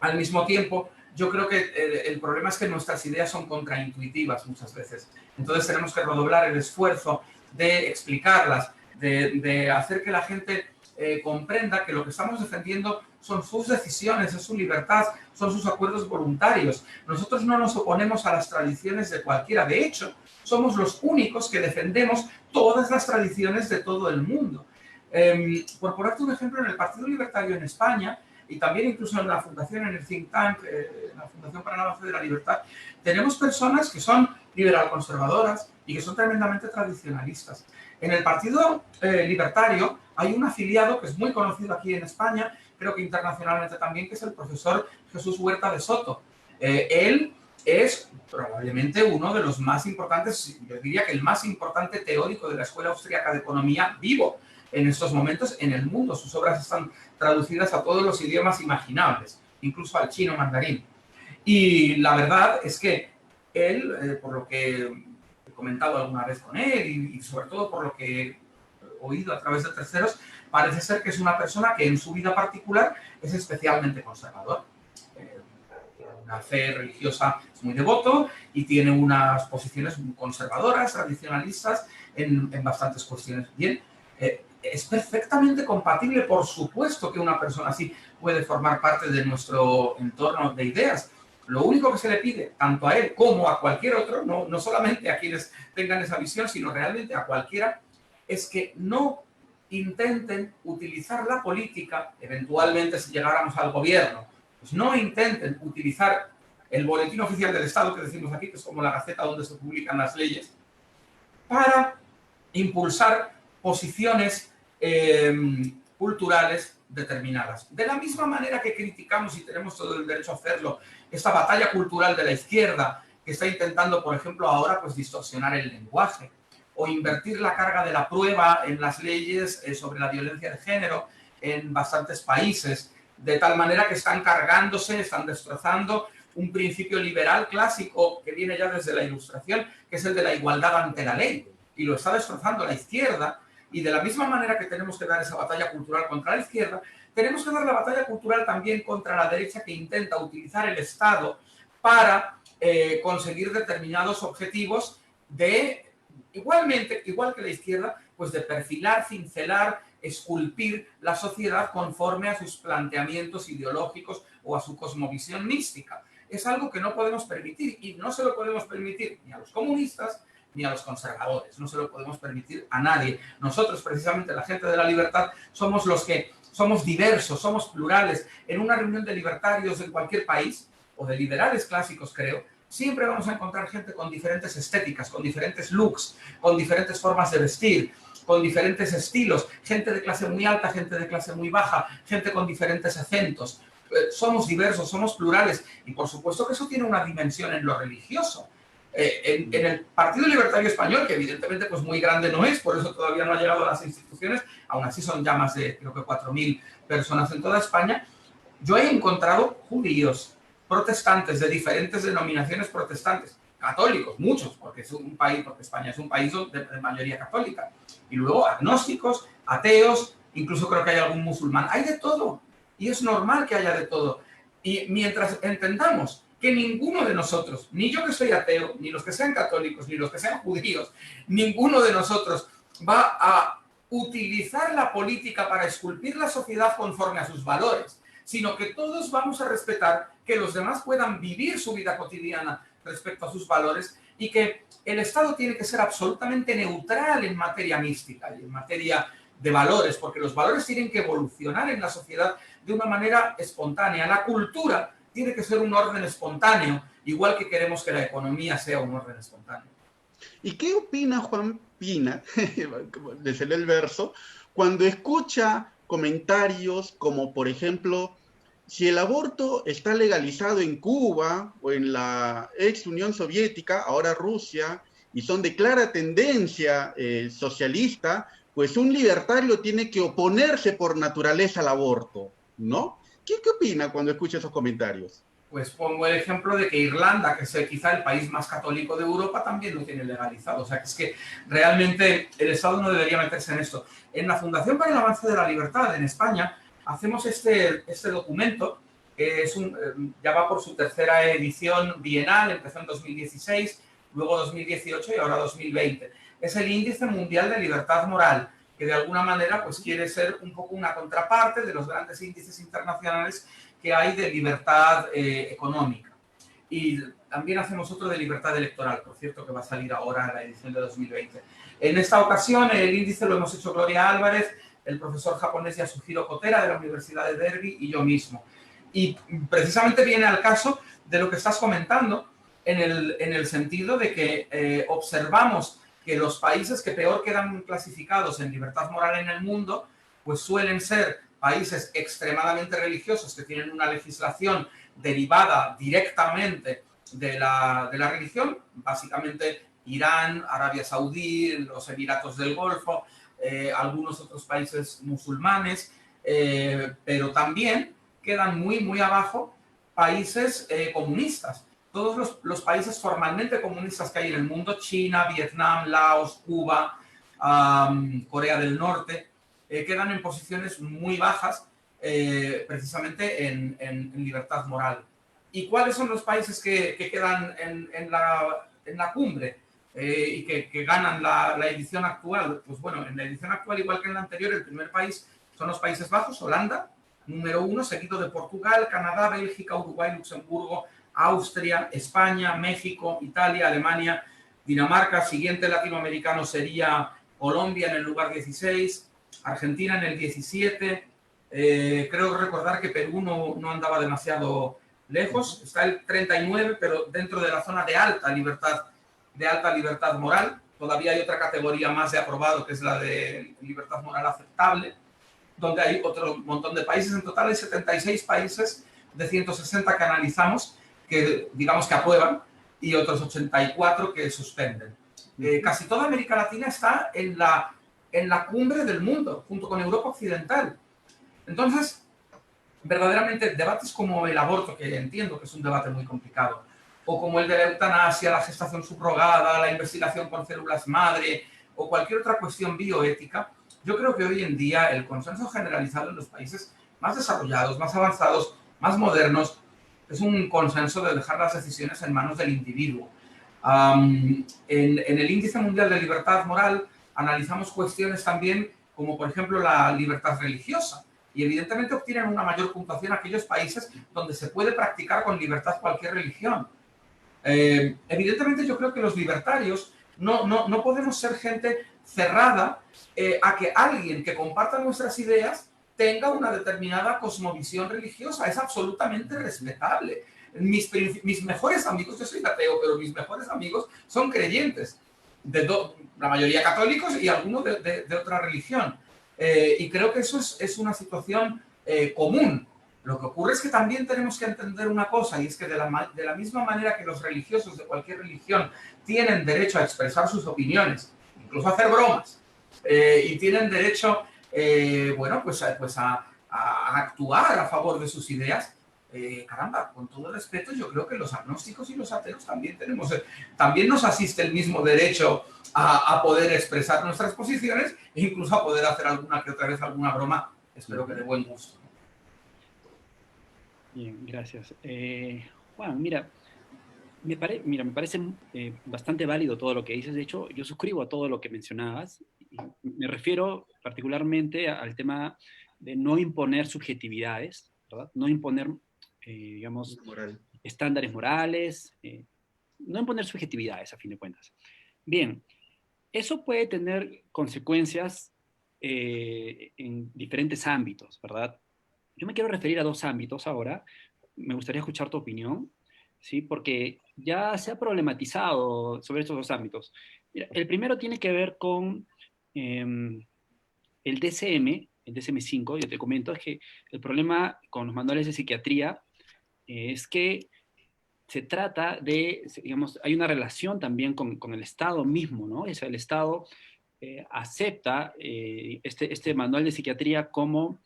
Speaker 3: al mismo tiempo, yo creo que el problema es que nuestras ideas son contraintuitivas muchas veces. Entonces tenemos que redoblar el esfuerzo de explicarlas, de hacer que la gente comprenda que lo que estamos defendiendo son sus decisiones, es su libertad, son sus acuerdos voluntarios. Nosotros no nos oponemos a las tradiciones de cualquiera. De hecho, somos los únicos que defendemos todas las tradiciones de todo el mundo. Por ponerte un ejemplo, en el Partido Libertario en España, y también incluso en la Fundación, en el think tank, en la Fundación para el Avance de la Libertad, tenemos personas que son liberal-conservadoras y que son tremendamente tradicionalistas. En el Partido Libertario hay un afiliado que es muy conocido aquí en España, creo que internacionalmente también, que es el profesor Jesús Huerta de Soto. Él es probablemente uno de los más importantes, yo diría que el más importante teórico de la Escuela Austríaca de Economía vivo en estos momentos en el mundo. Sus obras están traducidas a todos los idiomas imaginables, incluso al chino mandarín. Y la verdad es que él, por lo que he comentado alguna vez con él y sobre todo por lo que he oído a través de terceros, parece ser que es una persona que en su vida particular es especialmente conservador. Tiene una fe religiosa, es muy devoto y tiene unas posiciones conservadoras, tradicionalistas en bastantes cuestiones. Bien, es perfectamente compatible, por supuesto que una persona así puede formar parte de nuestro entorno de ideas. Lo único que se le pide, tanto a él como a cualquier otro, no solamente a quienes tengan esa visión, sino realmente a cualquiera, es que no intenten utilizar la política, eventualmente si llegáramos al gobierno, pues no intenten utilizar el boletín oficial del Estado, que decimos aquí, que es como la gaceta donde se publican las leyes, para impulsar posiciones culturales determinadas. De la misma manera que criticamos, y tenemos todo el derecho a hacerlo, esta batalla cultural de la izquierda, que está intentando, por ejemplo, ahora pues distorsionar el lenguaje, o invertir la carga de la prueba en las leyes sobre la violencia de género en bastantes países, de tal manera que están cargándose, están destrozando un principio liberal clásico que viene ya desde la Ilustración, que es el de la igualdad ante la ley, y lo está destrozando la izquierda. Y de la misma manera que tenemos que dar esa batalla cultural contra la izquierda, tenemos que dar la batalla cultural también contra la derecha, que intenta utilizar el Estado para conseguir determinados objetivos de igualmente, igual que la izquierda, pues de perfilar, cincelar, esculpir la sociedad conforme a sus planteamientos ideológicos o a su cosmovisión mística. Es algo que no podemos permitir y no se lo podemos permitir ni a los comunistas ni a los conservadores, no se lo podemos permitir a nadie. Nosotros, precisamente la gente de la libertad, somos los que somos diversos, somos plurales. En una reunión de libertarios en cualquier país, o de liberales clásicos, creo, siempre vamos a encontrar gente con diferentes estéticas, con diferentes looks, con diferentes formas de vestir, con diferentes estilos, gente de clase muy alta, gente de clase muy baja, gente con diferentes acentos. Somos diversos, somos plurales y por supuesto que eso tiene una dimensión en lo religioso. En el Partido Libertario Español, que evidentemente pues muy grande no es, por eso todavía no ha llegado a las instituciones, aún así son ya más de creo que 4.000 personas en toda España, yo he encontrado judíos, protestantes de diferentes denominaciones protestantes, católicos, muchos, porque es un país, porque España es un país de mayoría católica, y luego agnósticos, ateos, incluso creo que hay algún musulmán, hay de todo, y es normal que haya de todo. Y mientras entendamos que ninguno de nosotros, ni yo que soy ateo, ni los que sean católicos, ni los que sean judíos, ninguno de nosotros va a utilizar la política para esculpir la sociedad conforme a sus valores, sino que todos vamos a respetar que los demás puedan vivir su vida cotidiana respecto a sus valores y que el Estado tiene que ser absolutamente neutral en materia mística y en materia de valores, porque los valores tienen que evolucionar en la sociedad de una manera espontánea. La cultura tiene que ser un orden espontáneo, igual que queremos que la economía sea un orden espontáneo.
Speaker 2: ¿Y qué opina Juan Pina, le salió el verso, cuando escucha comentarios como, por ejemplo, si el aborto está legalizado en Cuba o en la ex Unión Soviética, ahora Rusia, y son de clara tendencia socialista, pues un libertario tiene que oponerse por naturaleza al aborto, ¿no? ¿Qué opina cuando escucha esos comentarios?
Speaker 3: Pues pongo el ejemplo de que Irlanda, que es quizá el país más católico de Europa, también lo tiene legalizado. O sea, que es que realmente el Estado no debería meterse en esto. En la Fundación para el Avance de la Libertad, en España, hacemos este documento, que es ya va por su tercera edición bienal, empezó en 2016, luego 2018 y ahora 2020. Es el Índice Mundial de Libertad Moral, que de alguna manera pues quiere ser un poco una contraparte de los grandes índices internacionales que hay de libertad económica. Y también hacemos otro de libertad electoral, por cierto, que va a salir ahora en la edición de 2020. En esta ocasión el índice lo hemos hecho Gloria Álvarez, el profesor japonés Yasuhiro Kotera de la Universidad de Derby y yo mismo. Y precisamente viene al caso de lo que estás comentando en el sentido de que observamos que los países que peor quedan clasificados en libertad moral en el mundo, pues suelen ser países extremadamente religiosos que tienen una legislación derivada directamente de la religión, básicamente Irán, Arabia Saudí, los Emiratos del Golfo, algunos otros países musulmanes, pero también quedan muy abajo países comunistas. Todos los países formalmente comunistas que hay en el mundo, China, Vietnam, Laos, Cuba, Corea del Norte, quedan en posiciones muy bajas precisamente en libertad moral. ¿Y cuáles son los países que quedan en la cumbre y que ganan la edición actual? Pues bueno, en la edición actual, igual que en la anterior, el primer país son los Países Bajos, Holanda, número 1, seguido de Portugal, Canadá, Bélgica, Uruguay, Luxemburgo, Austria, España, México, Italia, Alemania, Dinamarca. Siguiente latinoamericano sería Colombia en el lugar 16, Argentina en el 17, creo recordar que Perú no andaba demasiado lejos, está el 39, pero dentro de la zona de alta libertad moral. Todavía hay otra categoría más de aprobado, que es la de libertad moral aceptable, donde hay otro montón de países. En total hay 76 países de 160 que analizamos, que digamos que aprueban, y otros 84 que suspenden. Casi toda América Latina está en la cumbre del mundo, junto con Europa Occidental. Entonces, verdaderamente, debates como el aborto, que entiendo que es un debate muy complicado, o como el de la eutanasia, la gestación subrogada, la investigación con células madre, o cualquier otra cuestión bioética, yo creo que hoy en día el consenso generalizado en los países más desarrollados, más avanzados, más modernos, es un consenso de dejar las decisiones en manos del individuo. En el Índice Mundial de Libertad Moral analizamos cuestiones también como, por ejemplo, la libertad religiosa. Y evidentemente obtienen una mayor puntuación aquellos países donde se puede practicar con libertad cualquier religión. Evidentemente yo creo que los libertarios no podemos ser gente cerrada a que alguien que comparta nuestras ideas tenga una determinada cosmovisión religiosa. Es absolutamente respetable. Mis mejores amigos, yo soy ateo, pero mis mejores amigos son creyentes, la mayoría católicos y algunos de otra religión. Y creo que eso es una situación común. Lo que ocurre es que también tenemos que entender una cosa, y es que de la misma manera que los religiosos de cualquier religión tienen derecho a expresar sus opiniones, incluso a hacer bromas, y tienen derecho, bueno, pues a actuar a favor de sus ideas, caramba, con todo respeto, yo creo que los agnósticos y los ateos también nos asiste el mismo derecho a poder expresar nuestras posiciones e incluso a poder hacer alguna que otra vez alguna broma, espero que de buen gusto.
Speaker 4: Bien, gracias. Juan, mira, me parece bastante válido todo lo que dices. De hecho, yo suscribo a todo lo que mencionabas. Me refiero particularmente al tema de no imponer subjetividades, ¿verdad? No imponer, digamos, estándares morales, no imponer subjetividades, a fin de cuentas. Bien, eso puede tener consecuencias en diferentes ámbitos, ¿verdad? Yo me quiero referir a dos ámbitos ahora. Me gustaría escuchar tu opinión, ¿sí? Porque ya se ha problematizado sobre estos dos ámbitos. Mira, el primero tiene que ver con el DSM, el DSM-5, yo te comento, es que el problema con los manuales de psiquiatría es que se trata de, digamos, hay una relación también con el Estado mismo, ¿no? Es el Estado acepta este manual de psiquiatría como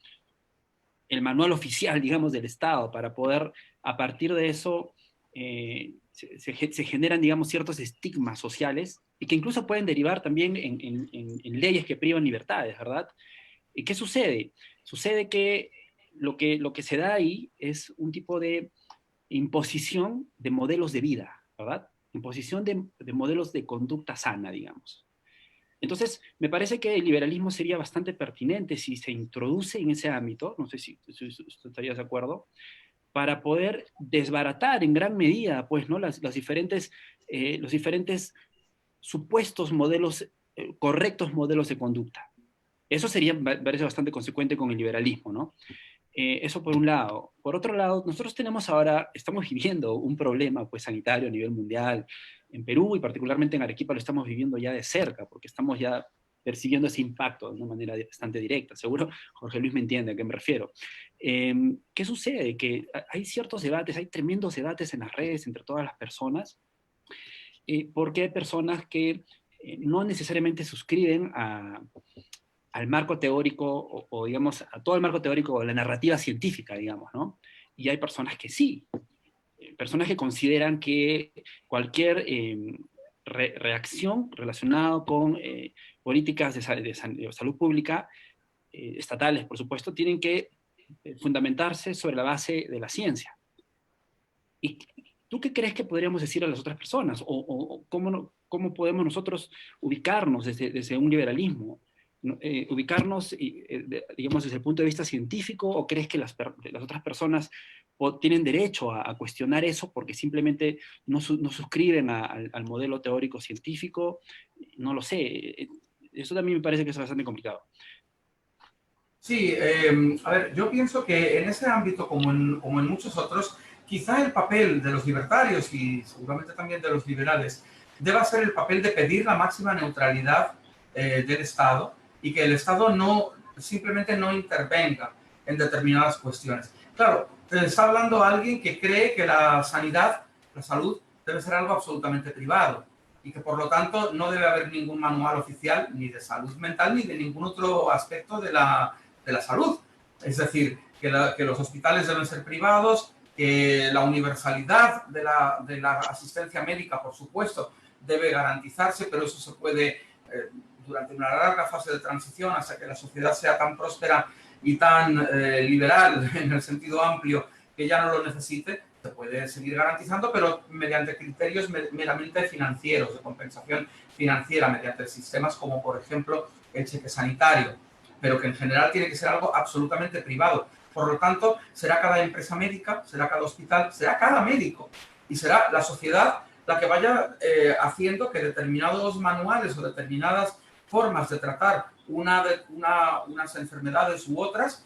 Speaker 4: el manual oficial, digamos, del Estado, para poder, a partir de eso, se generan, digamos, ciertos estigmas sociales y que incluso pueden derivar también en leyes que privan libertades, ¿verdad? ¿Y qué sucede? Sucede que lo que se da ahí es un tipo de imposición de modelos de vida, ¿verdad? Imposición de modelos de conducta sana, digamos. Entonces, me parece que el liberalismo sería bastante pertinente si se introduce en ese ámbito, no sé si estarías de acuerdo, para poder desbaratar en gran medida, pues, ¿no? los diferentes supuestos modelos, correctos modelos de conducta. Eso sería, me parece, bastante consecuente con el liberalismo, ¿no? Eso por un lado. Por otro lado, nosotros estamos viviendo un problema, pues, sanitario a nivel mundial. En Perú y particularmente en Arequipa lo estamos viviendo ya de cerca, porque estamos ya percibiendo ese impacto de una manera bastante directa. Seguro Jorge Luis me entiende a qué me refiero. ¿Qué sucede? Que hay ciertos debates, hay tremendos debates en las redes entre todas las personas, porque hay personas que no necesariamente suscriben al marco teórico o, digamos, a todo el marco teórico o la narrativa científica, digamos, ¿no? Y hay personas que sí, personas que consideran que cualquier reacción relacionada con políticas de salud pública, estatales, por supuesto, tienen que fundamentarse sobre la base de la ciencia. ¿Y tú qué crees que podríamos decir a las otras personas? ¿O cómo podemos nosotros ubicarnos desde un liberalismo? Ubicarnos, digamos, desde el punto de vista científico, o crees que las otras personas tienen derecho a cuestionar eso porque simplemente no suscriben al modelo teórico científico? No lo sé. Eso también me parece que es bastante complicado.
Speaker 3: Sí, a ver, yo pienso que en ese ámbito, como en muchos otros, quizá el papel de los libertarios y seguramente también de los liberales deba ser el papel de pedir la máxima neutralidad del Estado, y que el Estado simplemente no intervenga en determinadas cuestiones. Claro, está hablando alguien que cree que la salud, debe ser algo absolutamente privado y que por lo tanto no debe haber ningún manual oficial ni de salud mental ni de ningún otro aspecto de la salud. Es decir, que los hospitales deben ser privados, que la universalidad de la asistencia médica, por supuesto, debe garantizarse, pero eso se puede durante una larga fase de transición hasta que la sociedad sea tan próspera y tan liberal en el sentido amplio que ya no lo necesite, se puede seguir garantizando, pero mediante criterios meramente financieros, de compensación financiera, mediante sistemas como, por ejemplo, el cheque sanitario, pero que en general tiene que ser algo absolutamente privado. Por lo tanto, será cada empresa médica, será cada hospital, será cada médico y será la sociedad la que vaya haciendo que determinados manuales o determinadas formas de tratar unas enfermedades u otras,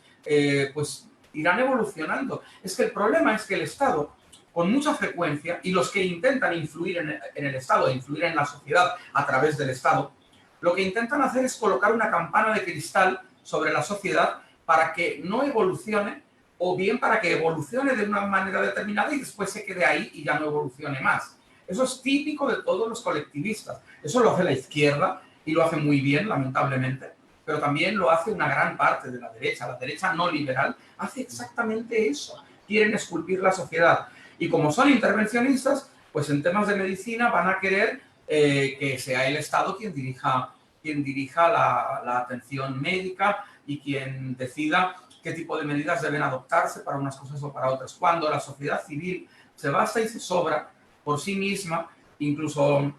Speaker 3: pues irán evolucionando. Es que el problema es que el Estado, con mucha frecuencia, y los que intentan influir en el Estado e influir en la sociedad a través del Estado, lo que intentan hacer es colocar una campana de cristal sobre la sociedad para que no evolucione, o bien para que evolucione de una manera determinada y después se quede ahí y ya no evolucione más. Eso es típico de todos los colectivistas. Eso lo hace la izquierda y lo hace muy bien, lamentablemente, pero también lo hace una gran parte de la derecha. La derecha no liberal hace exactamente eso. Quieren esculpir la sociedad. Y como son intervencionistas, pues en temas de medicina van a querer que sea el Estado quien dirija la atención médica y quien decida qué tipo de medidas deben adoptarse para unas cosas o para otras. Cuando la sociedad civil se basa y se sobra por sí misma, incluso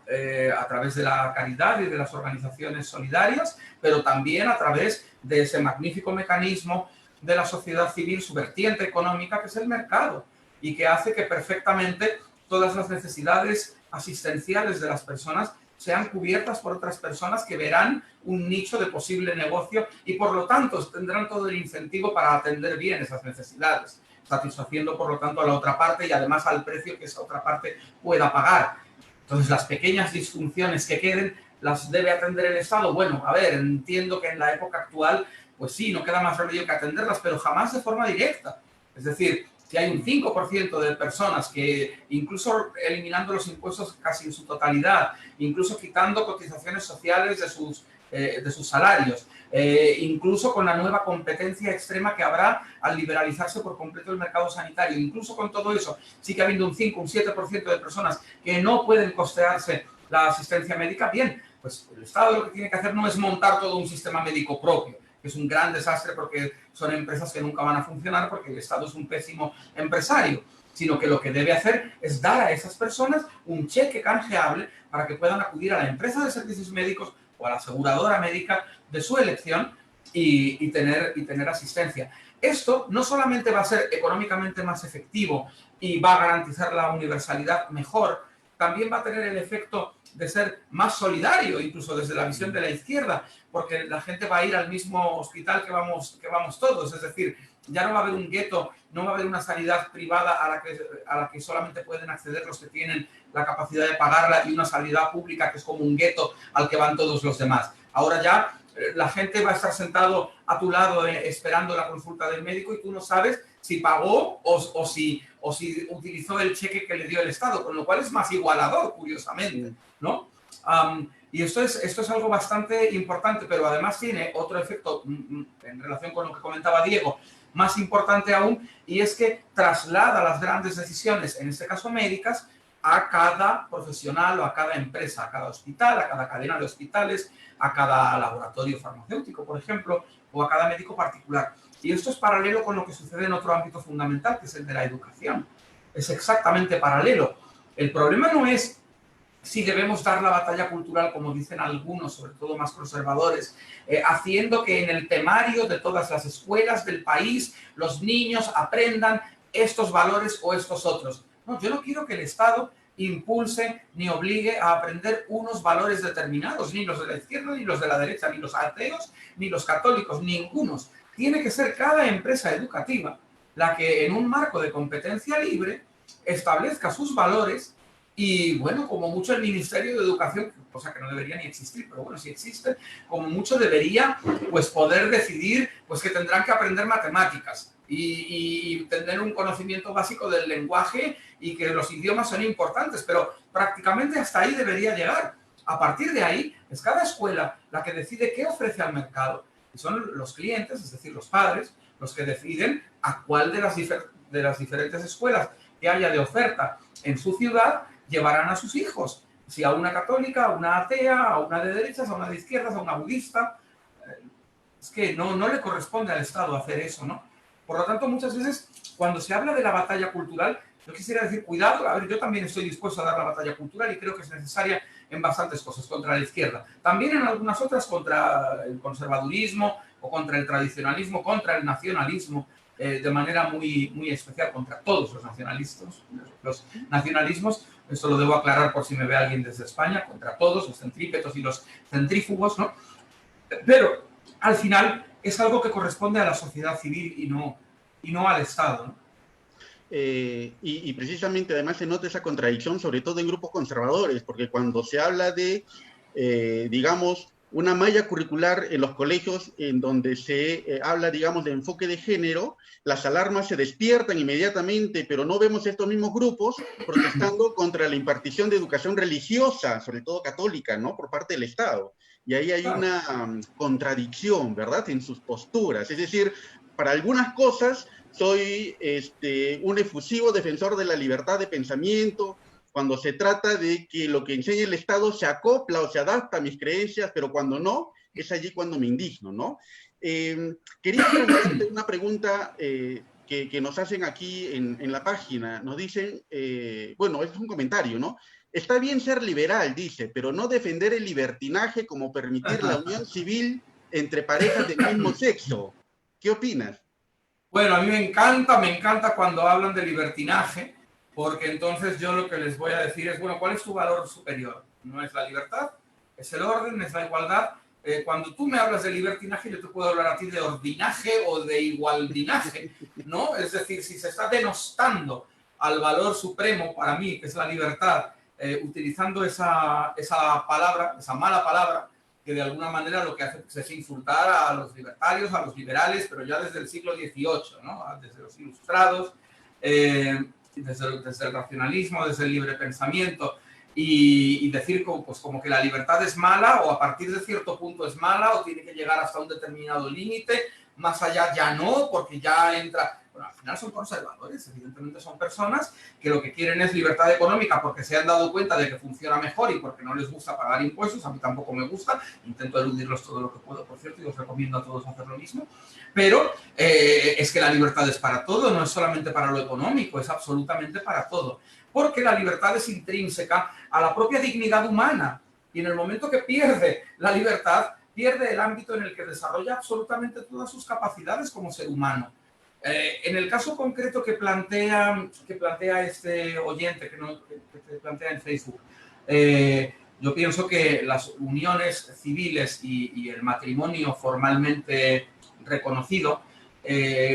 Speaker 3: a través de la caridad y de las organizaciones solidarias, pero también a través de ese magnífico mecanismo de la sociedad civil, su vertiente económica, que es el mercado, y que hace que perfectamente todas las necesidades asistenciales de las personas sean cubiertas por otras personas que verán un nicho de posible negocio y por lo tanto tendrán todo el incentivo para atender bien esas necesidades, satisfaciendo por lo tanto a la otra parte y además al precio que esa otra parte pueda pagar. Entonces las pequeñas disfunciones que queden las debe atender el Estado. Bueno, a ver, entiendo que en la época actual pues sí, no queda más remedio que atenderlas, pero jamás de forma directa. Es decir, si hay un 5% de personas que, incluso eliminando los impuestos casi en su totalidad, incluso quitando cotizaciones sociales de sus salarios, incluso con la nueva competencia extrema que habrá al liberalizarse por completo el mercado sanitario, incluso con todo eso, sigue habiendo un 5, un 7% de personas que no pueden costearse la asistencia médica, bien, pues el Estado lo que tiene que hacer no es montar todo un sistema médico propio, que es un gran desastre porque son empresas que nunca van a funcionar porque el Estado es un pésimo empresario, sino que lo que debe hacer es dar a esas personas un cheque canjeable para que puedan acudir a la empresa de servicios médicos o a la aseguradora médica de su elección y tener asistencia. Esto no solamente va a ser económicamente más efectivo y va a garantizar la universalidad mejor, también va a tener el efecto de ser más solidario, incluso desde la visión de la izquierda, porque la gente va a ir al mismo hospital que vamos todos. Es decir, ya no va a haber un gueto, no va a haber una sanidad privada a la que solamente pueden acceder los que tienen la capacidad de pagarla y una sanidad pública que es como un gueto al que van todos los demás. Ahora ya la gente va a estar sentado a tu lado esperando la consulta del médico y tú no sabes si pagó o si utilizó el cheque que le dio el Estado, con lo cual es más igualador, curiosamente, ¿no? Y esto es algo bastante importante, pero además tiene otro efecto en relación con lo que comentaba Diego, más importante aún, y es que traslada las grandes decisiones, en este caso médicas, a cada profesional o a cada empresa, a cada hospital, a cada cadena de hospitales, a cada laboratorio farmacéutico, por ejemplo, o a cada médico particular. Y esto es paralelo con lo que sucede en otro ámbito fundamental, que es el de la educación. Es exactamente paralelo. El problema no es si debemos dar la batalla cultural, como dicen algunos, sobre todo más conservadores, haciendo que en el temario de todas las escuelas del país los niños aprendan estos valores o estos otros. No, yo no quiero que el Estado impulse ni obligue a aprender unos valores determinados, ni los de la izquierda, ni los de la derecha, ni los ateos, ni los católicos, ningunos. Tiene que ser cada empresa educativa la que en un marco de competencia libre establezca sus valores y, bueno, como mucho el Ministerio de Educación, cosa que no debería ni existir, pero bueno, si existe, como mucho debería pues poder decidir pues que tendrán que aprender matemáticas y tener un conocimiento básico del lenguaje y que los idiomas son importantes, pero prácticamente hasta ahí debería llegar. A partir de ahí, es cada escuela la que decide qué ofrece al mercado. Y son los clientes, es decir, los padres, los que deciden a cuál de las diferentes escuelas que haya de oferta en su ciudad llevarán a sus hijos. Si a una católica, a una atea, a una de derechas, a una de izquierdas, a una budista. Es que no le corresponde al Estado hacer eso, ¿no? Por lo tanto, muchas veces, cuando se habla de la batalla cultural, Yo quisiera decir, cuidado, a ver, yo también estoy dispuesto a dar la batalla cultural y creo que es necesaria en bastantes cosas contra la izquierda. También en algunas otras contra el conservadurismo o contra el tradicionalismo, contra el nacionalismo, de manera muy especial contra todos los nacionalismos. Esto lo debo aclarar por si me ve alguien desde España, contra todos los centrípetos y los centrífugos, ¿no? Pero al final es algo que corresponde a la sociedad civil y no al Estado, ¿no?
Speaker 2: Y precisamente además se nota esa contradicción, sobre todo en grupos conservadores, porque cuando se habla de, digamos, una malla curricular en los colegios en donde se habla, digamos, de enfoque de género, las alarmas se despiertan inmediatamente, pero no vemos estos mismos grupos protestando contra la impartición de educación religiosa, sobre todo católica, ¿no?, por parte del Estado. Y ahí hay una contradicción, ¿verdad?, en sus posturas. Es decir, para algunas cosas soy un efusivo defensor de la libertad de pensamiento, cuando se trata de que lo que enseña el Estado se acopla o se adapta a mis creencias, pero cuando no, es allí cuando me indigno, ¿no? Quería preguntarte una pregunta que nos hacen aquí en la página. Nos dicen, bueno, es un comentario, ¿no? Está bien ser liberal, dice, pero no defender el libertinaje como permitir la unión civil entre parejas del mismo sexo. ¿Qué opinas?
Speaker 3: Bueno, a mí me encanta cuando hablan de libertinaje, porque entonces yo lo que les voy a decir es, bueno, ¿cuál es tu valor superior? ¿No es la libertad? ¿Es el orden? ¿Es la igualdad? Cuando tú me hablas de libertinaje, yo te puedo hablar a ti de ordinaje o de igualdinaje, ¿no? Es decir, si se está denostando al valor supremo para mí, que es la libertad, utilizando esa palabra, esa mala palabra, que de alguna manera lo que hace es insultar a los libertarios, a los liberales, pero ya desde el siglo XVIII, ¿no? Desde los ilustrados, desde el racionalismo, desde el libre pensamiento, y decir como que la libertad es mala, o a partir de cierto punto es mala, o tiene que llegar hasta un determinado límite, más allá ya no, porque ya entra... Bueno, al final son conservadores, evidentemente son personas que lo que quieren es libertad económica porque se han dado cuenta de que funciona mejor y porque no les gusta pagar impuestos. A mí tampoco me gusta, intento eludirlos todo lo que puedo, por cierto, y os recomiendo a todos hacer lo mismo. Pero es que la libertad es para todo, no es solamente para lo económico, es absolutamente para todo. Porque la libertad es intrínseca a la propia dignidad humana, y en el momento que pierde la libertad, pierde el ámbito en el que desarrolla absolutamente todas sus capacidades como ser humano. En el caso concreto que plantea este oyente, que plantea en Facebook, yo pienso que las uniones civiles y el matrimonio formalmente reconocido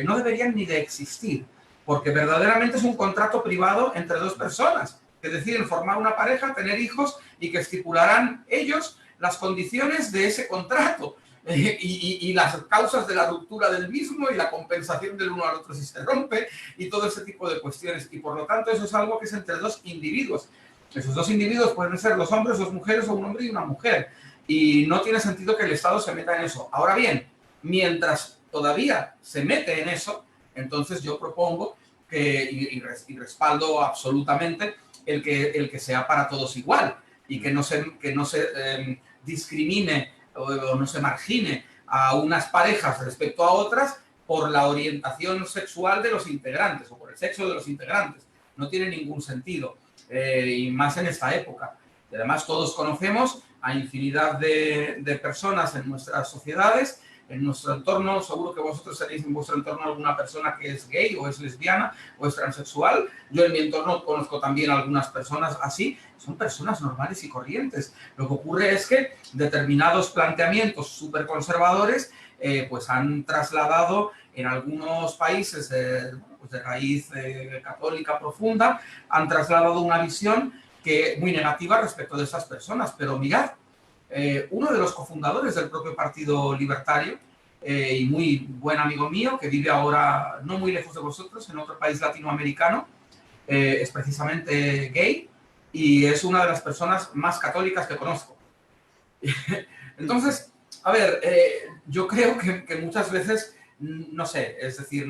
Speaker 3: no deberían ni de existir, porque verdaderamente es un contrato privado entre dos personas que deciden formar una pareja, tener hijos y que estipularán ellos las condiciones de ese contrato. Y las causas de la ruptura del mismo y la compensación del uno al otro si se rompe y todo ese tipo de cuestiones. Y por lo tanto eso es algo que es entre dos individuos. Esos dos individuos pueden ser dos hombres, dos mujeres o un hombre y una mujer. Y no tiene sentido que el Estado se meta en eso. Ahora bien, mientras todavía se mete en eso, entonces yo propongo y respaldo absolutamente el que sea para todos igual y que no se discrimine o no se margine a unas parejas respecto a otras por la orientación sexual de los integrantes o por el sexo de los integrantes. No tiene ningún sentido, y más en esta época. Y además todos conocemos a infinidad de personas en nuestras sociedades, en nuestro entorno. Seguro que vosotros tenéis en vuestro entorno alguna persona que es gay o es lesbiana o es transexual. Yo en mi entorno conozco también algunas personas así. Son personas normales y corrientes. Lo que ocurre es que determinados planteamientos súper conservadores pues han trasladado en algunos países de raíz católica profunda, han trasladado una visión muy negativa respecto de esas personas. Pero mirad, uno de los cofundadores del propio Partido Libertario y muy buen amigo mío, que vive ahora no muy lejos de vosotros, en otro país latinoamericano, es precisamente gay y es una de las personas más católicas que conozco. Entonces, a ver, yo creo que muchas veces, no sé, es decir,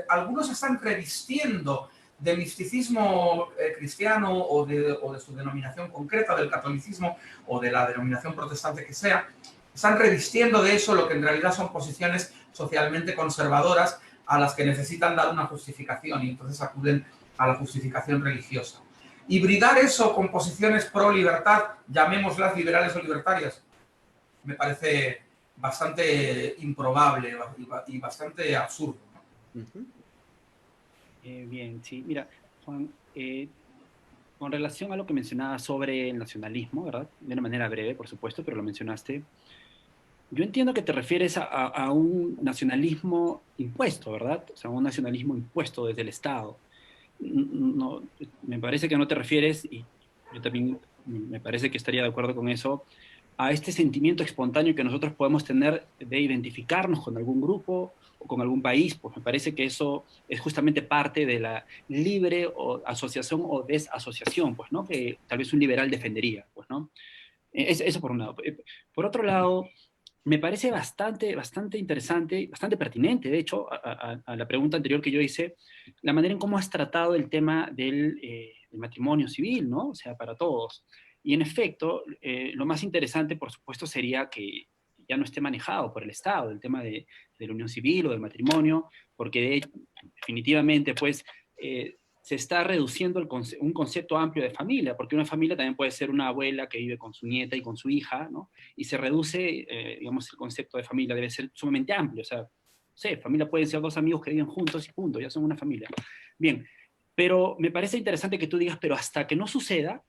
Speaker 3: algunos están revistiendo de misticismo cristiano o de su denominación concreta, del catolicismo o de la denominación protestante que sea, están revistiendo de eso lo que en realidad son posiciones socialmente conservadoras a las que necesitan dar una justificación, y entonces acuden a la justificación religiosa. Hibridar eso con posiciones pro libertad, llamémoslas liberales o libertarias, me parece bastante improbable y bastante absurdo.
Speaker 4: Bien, sí. Mira, Juan, con relación a lo que mencionabas sobre el nacionalismo, ¿verdad? De una manera breve, por supuesto, pero lo mencionaste. Yo entiendo que te refieres a un nacionalismo impuesto, ¿verdad? O sea, un nacionalismo impuesto desde el Estado. No, me parece que no te refieres, y yo también me parece que estaría de acuerdo con eso, a este sentimiento espontáneo que nosotros podemos tener de identificarnos con algún grupo o con algún país. Pues me parece que eso es justamente parte de la libre o asociación o desasociación, pues, ¿no? Que tal vez un liberal defendería, pues, ¿no? Eso por un lado. Por otro lado, me parece bastante interesante, bastante pertinente, de hecho, a la pregunta anterior que yo hice, la manera en cómo has tratado el tema del matrimonio civil, ¿no? O sea, para todos. Y en efecto, lo más interesante, por supuesto, sería que ya no esté manejado por el Estado, el tema de la unión civil o del matrimonio, porque definitivamente, pues, se está reduciendo un concepto amplio de familia, porque una familia también puede ser una abuela que vive con su nieta y con su hija, ¿no? Y se reduce, digamos, el concepto de familia debe ser sumamente amplio, o sea, no sé, familia pueden ser dos amigos que viven juntos y punto, ya son una familia. Bien, pero me parece interesante que tú digas, pero hasta que no suceda,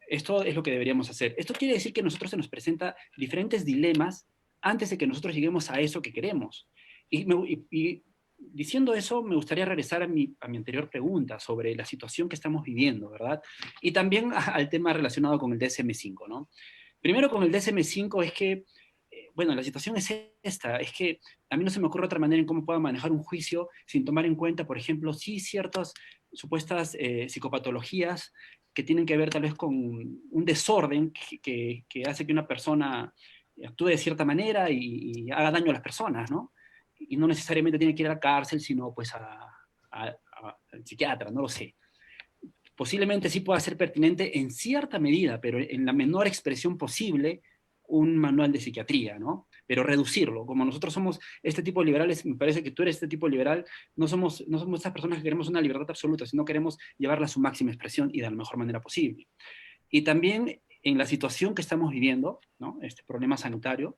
Speaker 4: esto es lo que deberíamos hacer. Esto quiere decir que a nosotros se nos presenta diferentes dilemas antes de que nosotros lleguemos a eso que queremos. Y diciendo eso, me gustaría regresar a mi anterior pregunta sobre la situación que estamos viviendo, ¿verdad? Y también al tema relacionado con el DSM-5, ¿no? Primero con el DSM-5 es que, bueno, la situación es esta, es que a mí no se me ocurre otra manera en cómo puedo manejar un juicio sin tomar en cuenta, por ejemplo, sí ciertas supuestas psicopatologías que tienen que ver tal vez con un desorden que hace que una persona actúe de cierta manera y haga daño a las personas, ¿no? Y no necesariamente tiene que ir a la cárcel, sino pues al psiquiatra, no lo sé. Posiblemente sí pueda ser pertinente en cierta medida, pero en la menor expresión posible, un manual de psiquiatría, ¿no? Pero reducirlo. Como nosotros somos este tipo de liberales, me parece que tú eres este tipo de liberal, no somos estas personas que queremos una libertad absoluta, sino queremos llevarla a su máxima expresión y de la mejor manera posible. Y también en la situación que estamos viviendo, ¿no? Este problema sanitario,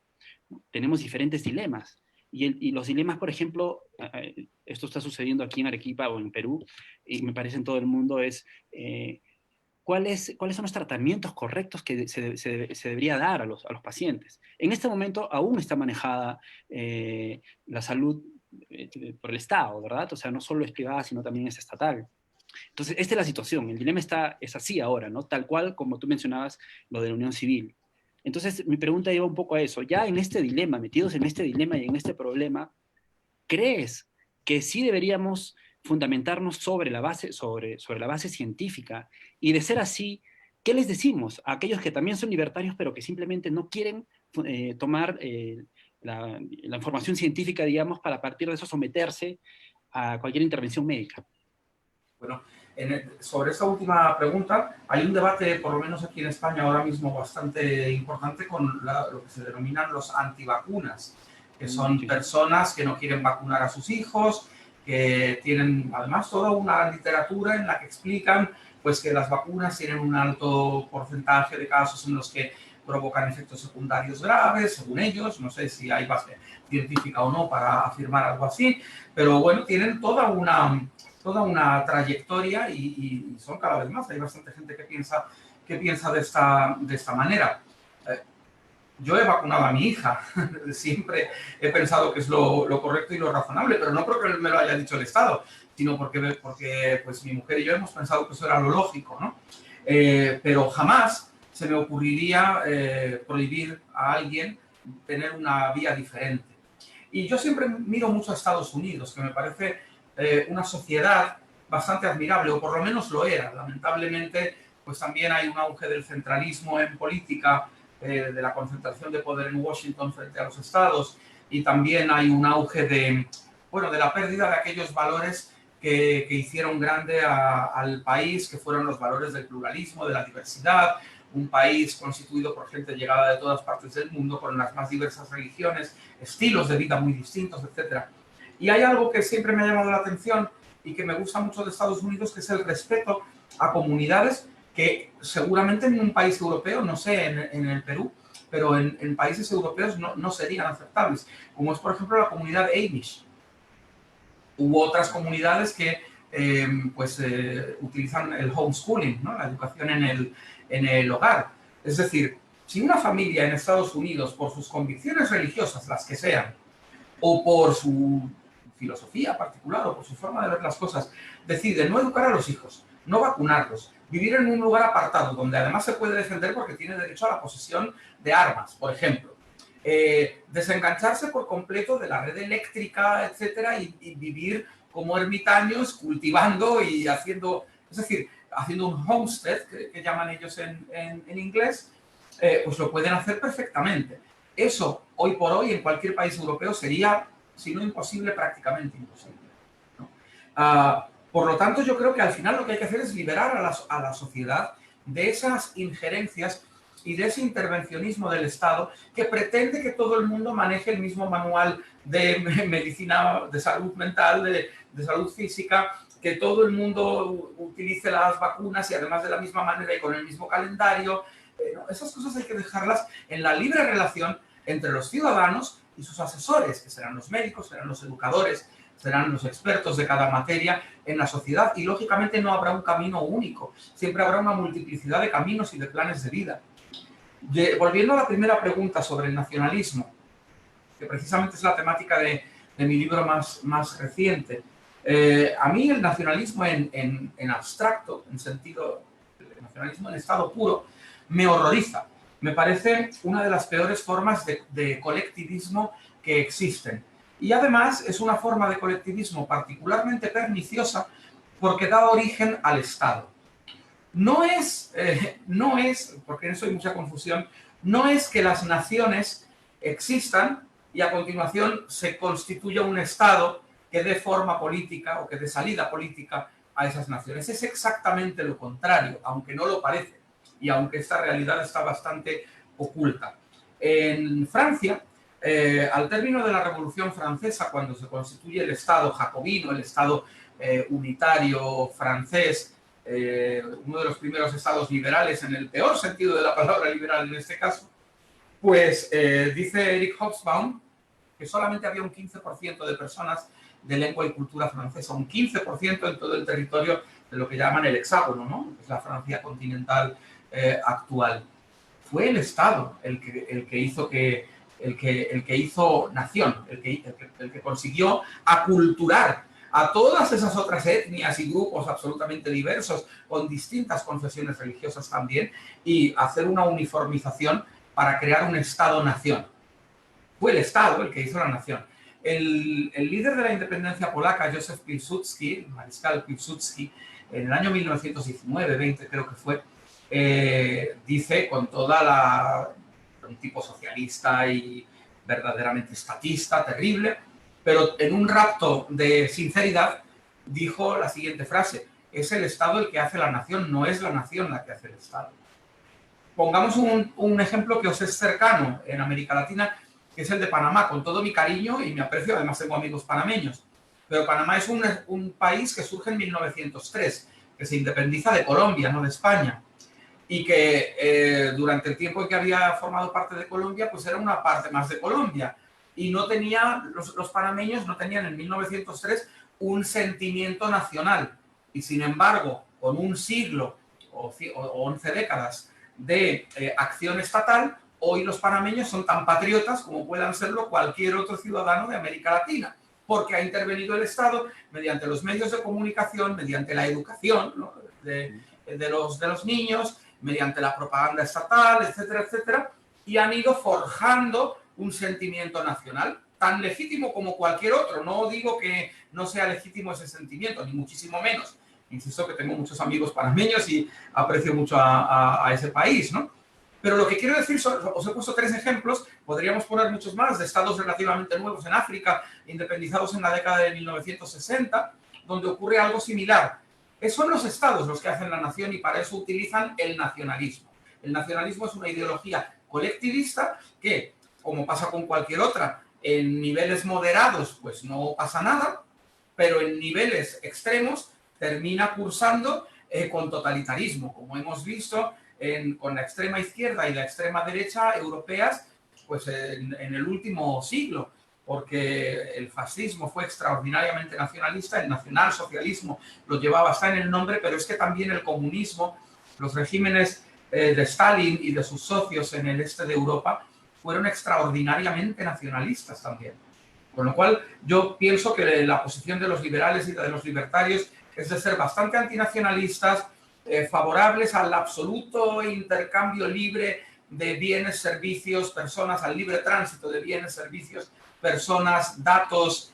Speaker 4: ¿no? Tenemos diferentes dilemas. Y los dilemas, por ejemplo, esto está sucediendo aquí en Arequipa o en Perú, y me parece en todo el mundo, es cuáles son los tratamientos correctos que se debería dar a los pacientes. En este momento aún está manejada la salud por el Estado, ¿verdad? O sea, no solo es privada, sino también es estatal. Entonces, esta es la situación. El dilema es así ahora, ¿no? Tal cual como tú mencionabas lo de la unión civil. Entonces, mi pregunta iba un poco a eso. Ya en este dilema, metidos en este dilema y en este problema, ¿crees que sí deberíamos fundamentarnos sobre la base científica? Y de ser así, ¿qué les decimos a aquellos que también son libertarios, pero que simplemente no quieren tomar la información científica, digamos, para a partir de eso someterse a cualquier intervención médica?
Speaker 3: Bueno, sobre esta última pregunta, hay un debate, por lo menos aquí en España ahora mismo, bastante importante con lo que se denominan los antivacunas, que son personas que no quieren vacunar a sus hijos, que tienen además toda una literatura en la que explican pues, que las vacunas tienen un alto porcentaje de casos en los que provocan efectos secundarios graves, según ellos. No sé si hay base científica o no para afirmar algo así, pero bueno, tienen toda una trayectoria y son cada vez más. Hay bastante gente que piensa de esta manera. Yo he vacunado a mi hija, siempre he pensado que es lo correcto y lo razonable, pero no porque me lo haya dicho el Estado, sino porque pues, mi mujer y yo hemos pensado que eso era lo lógico, ¿no? Pero jamás se me ocurriría prohibir a alguien tener una vía diferente. Y yo siempre miro mucho a Estados Unidos, que me parece una sociedad bastante admirable, o por lo menos lo era. Lamentablemente, pues también hay un auge del centralismo en política, de la concentración de poder en Washington frente a los estados, y también hay un auge de la pérdida de aquellos valores que hicieron grande al país, que fueron los valores del pluralismo, de la diversidad, un país constituido por gente llegada de todas partes del mundo, con las más diversas religiones, estilos de vida muy distintos, etc. Y hay algo que siempre me ha llamado la atención y que me gusta mucho de Estados Unidos, que es el respeto a comunidades que seguramente en un país europeo, no sé, en el Perú, pero en países europeos no serían aceptables, como es, por ejemplo, la comunidad Amish. U otras comunidades que utilizan el homeschooling, ¿no? La educación en el hogar. Es decir, si una familia en Estados Unidos, por sus convicciones religiosas, las que sean, o por su filosofía particular o por su forma de ver las cosas, decide no educar a los hijos, no vacunarlos, vivir en un lugar apartado donde además se puede defender porque tiene derecho a la posesión de armas, por ejemplo, desengancharse por completo de la red eléctrica, etcétera, y vivir como ermitaños, cultivando y haciendo, es decir, haciendo un homestead, que llaman ellos en inglés, pues lo pueden hacer perfectamente. Eso, hoy por hoy, en cualquier país europeo sería, si no imposible, prácticamente imposible, ¿no? Por lo tanto, yo creo que al final lo que hay que hacer es liberar a la sociedad de esas injerencias y de ese intervencionismo del Estado que pretende que todo el mundo maneje el mismo manual de medicina, de salud mental, de salud física, que todo el mundo utilice las vacunas y además de la misma manera y con el mismo calendario. Esas cosas hay que dejarlas en la libre relación entre los ciudadanos y sus asesores, que serán los médicos, serán los educadores, serán los expertos de cada materia en la sociedad, y lógicamente no habrá un camino único, siempre habrá una multiplicidad de caminos y de planes de vida. Volviendo a la primera pregunta sobre el nacionalismo, que precisamente es la temática de mi libro más reciente, a mí el nacionalismo en abstracto, en sentido, el nacionalismo en estado puro, me horroriza. Me parece una de las peores formas de colectivismo que existen. Y además es una forma de colectivismo particularmente perniciosa porque da origen al Estado. No es, porque en eso hay mucha confusión, no es que las naciones existan y a continuación se constituya un Estado que dé forma política o que dé salida política a esas naciones. Es exactamente lo contrario, aunque no lo parece y aunque esta realidad está bastante oculta. En Francia, al término de la Revolución Francesa, cuando se constituye el Estado jacobino, el Estado unitario francés, uno de los primeros estados liberales, en el peor sentido de la palabra liberal en este caso, pues dice Eric Hobsbawm que solamente había un 15% de personas de lengua y cultura francesa, un 15% en todo el territorio de lo que llaman el hexágono, ¿no? Es la Francia continental actual. Fue el Estado el que hizo nación, el que consiguió aculturar a todas esas otras etnias y grupos absolutamente diversos, con distintas confesiones religiosas también, y hacer una uniformización para crear un Estado-nación. Fue el Estado el que hizo la nación. El líder de la independencia polaca, Józef Piłsudski, el mariscal Piłsudski, en el año 1919-20 creo que fue, dice con un tipo socialista y verdaderamente estatista, terrible, pero en un rapto de sinceridad dijo la siguiente frase: es el Estado el que hace la nación, no es la nación la que hace el Estado. Pongamos un ejemplo que os es cercano en América Latina, que es el de Panamá, con todo mi cariño y mi aprecio, además tengo amigos panameños, pero Panamá es un país que surge en 1903, que se independiza de Colombia, no de España, y que durante el tiempo en que había formado parte de Colombia, pues era una parte más de Colombia, y no tenía, los panameños no tenían en 1903 un sentimiento nacional, y sin embargo, con un siglo o 11 décadas de acción estatal, hoy los panameños son tan patriotas como puedan serlo cualquier otro ciudadano de América Latina, porque ha intervenido el Estado mediante los medios de comunicación, mediante la educación, ¿no?, de los niños, mediante la propaganda estatal, etcétera, etcétera, y han ido forjando un sentimiento nacional tan legítimo como cualquier otro. No digo que no sea legítimo ese sentimiento, ni muchísimo menos. Insisto que tengo muchos amigos panameños y aprecio mucho a ese país, ¿no? Pero lo que quiero decir, os he puesto 3 ejemplos, podríamos poner muchos más, de estados relativamente nuevos en África, independizados en la década de 1960, donde ocurre algo similar. Son los estados los que hacen la nación y para eso utilizan el nacionalismo. El nacionalismo es una ideología colectivista que, como pasa con cualquier otra, en niveles moderados pues no pasa nada, pero en niveles extremos termina cursando con totalitarismo, como hemos visto con la extrema izquierda y la extrema derecha europeas pues en el último siglo, porque el fascismo fue extraordinariamente nacionalista, el nacionalsocialismo lo llevaba hasta en el nombre, pero es que también el comunismo, los regímenes de Stalin y de sus socios en el este de Europa fueron extraordinariamente nacionalistas también. Con lo cual, yo pienso que la posición de los liberales y de los libertarios es de ser bastante antinacionalistas, favorables al absoluto intercambio libre de bienes, servicios, personas, al libre tránsito de bienes, servicios, personas, datos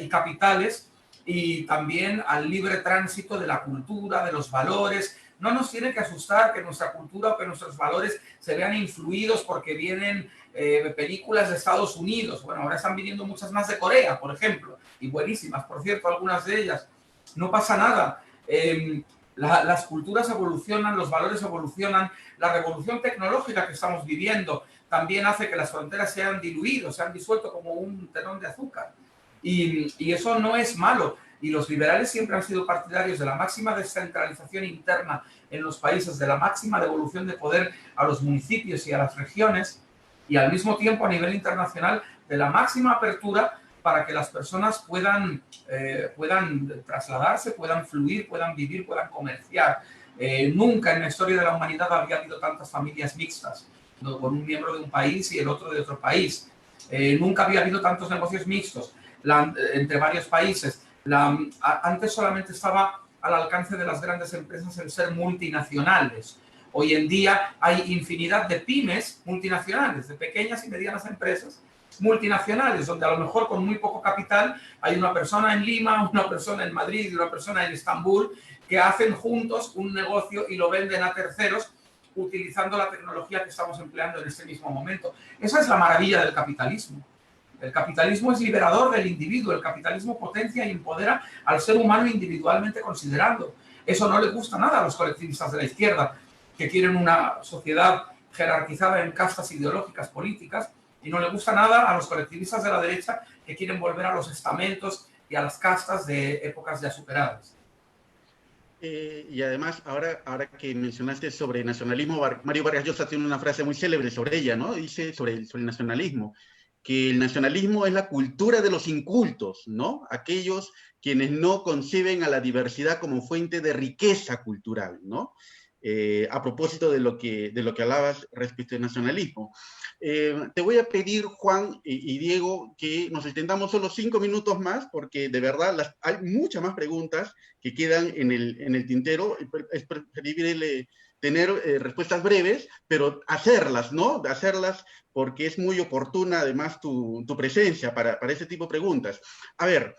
Speaker 3: y capitales, y también al libre tránsito de la cultura, de los valores. No nos tiene que asustar que nuestra cultura o que nuestros valores se vean influidos porque vienen películas de Estados Unidos. Bueno, ahora están viniendo muchas más de Corea, por ejemplo, y buenísimas, por cierto, algunas de ellas. No pasa nada. Las culturas evolucionan, los valores evolucionan. La revolución tecnológica que estamos viviendo también hace que las fronteras se han diluido, se han disuelto como un telón de azúcar. Y eso no es malo. Y los liberales siempre han sido partidarios de la máxima descentralización interna en los países, de la máxima devolución de poder a los municipios y a las regiones, y al mismo tiempo a nivel internacional de la máxima apertura para que las personas puedan trasladarse, puedan fluir, puedan vivir, puedan comerciar. Nunca en la historia de la humanidad había habido tantas familias mixtas, ¿no? Con un miembro de un país y el otro de otro país. Nunca había habido tantos negocios mixtos entre varios países. Antes solamente estaba al alcance de las grandes empresas el ser multinacionales. Hoy en día hay infinidad de pymes multinacionales, de pequeñas y medianas empresas multinacionales, donde a lo mejor con muy poco capital hay una persona en Lima, una persona en Madrid y una persona en Estambul que hacen juntos un negocio y lo venden a terceros utilizando la tecnología que estamos empleando en este mismo momento. Esa es la maravilla del capitalismo. El capitalismo es liberador del individuo, el capitalismo potencia y empodera al ser humano individualmente considerando. Eso no le gusta nada a los colectivistas de la izquierda, que quieren una sociedad jerarquizada en castas ideológicas políticas, y no le gusta nada a los colectivistas de la derecha, que quieren volver a los estamentos y a las castas de épocas ya superadas.
Speaker 2: Y además, ahora que mencionaste sobre nacionalismo, Mario Vargas Llosa tiene una frase muy célebre sobre ella, ¿no? Dice sobre el nacionalismo, que el nacionalismo es la cultura de los incultos, ¿no? Aquellos quienes no conciben a la diversidad como fuente de riqueza cultural, ¿no? A propósito de lo que hablabas respecto al nacionalismo. Te voy a pedir, Juan y Diego, que nos extendamos solo 5 minutos más, porque de verdad hay muchas más preguntas que quedan en el tintero. Es preferible tener respuestas breves, pero hacerlas, ¿no? Hacerlas porque es muy oportuna además tu presencia para ese tipo de preguntas. A ver,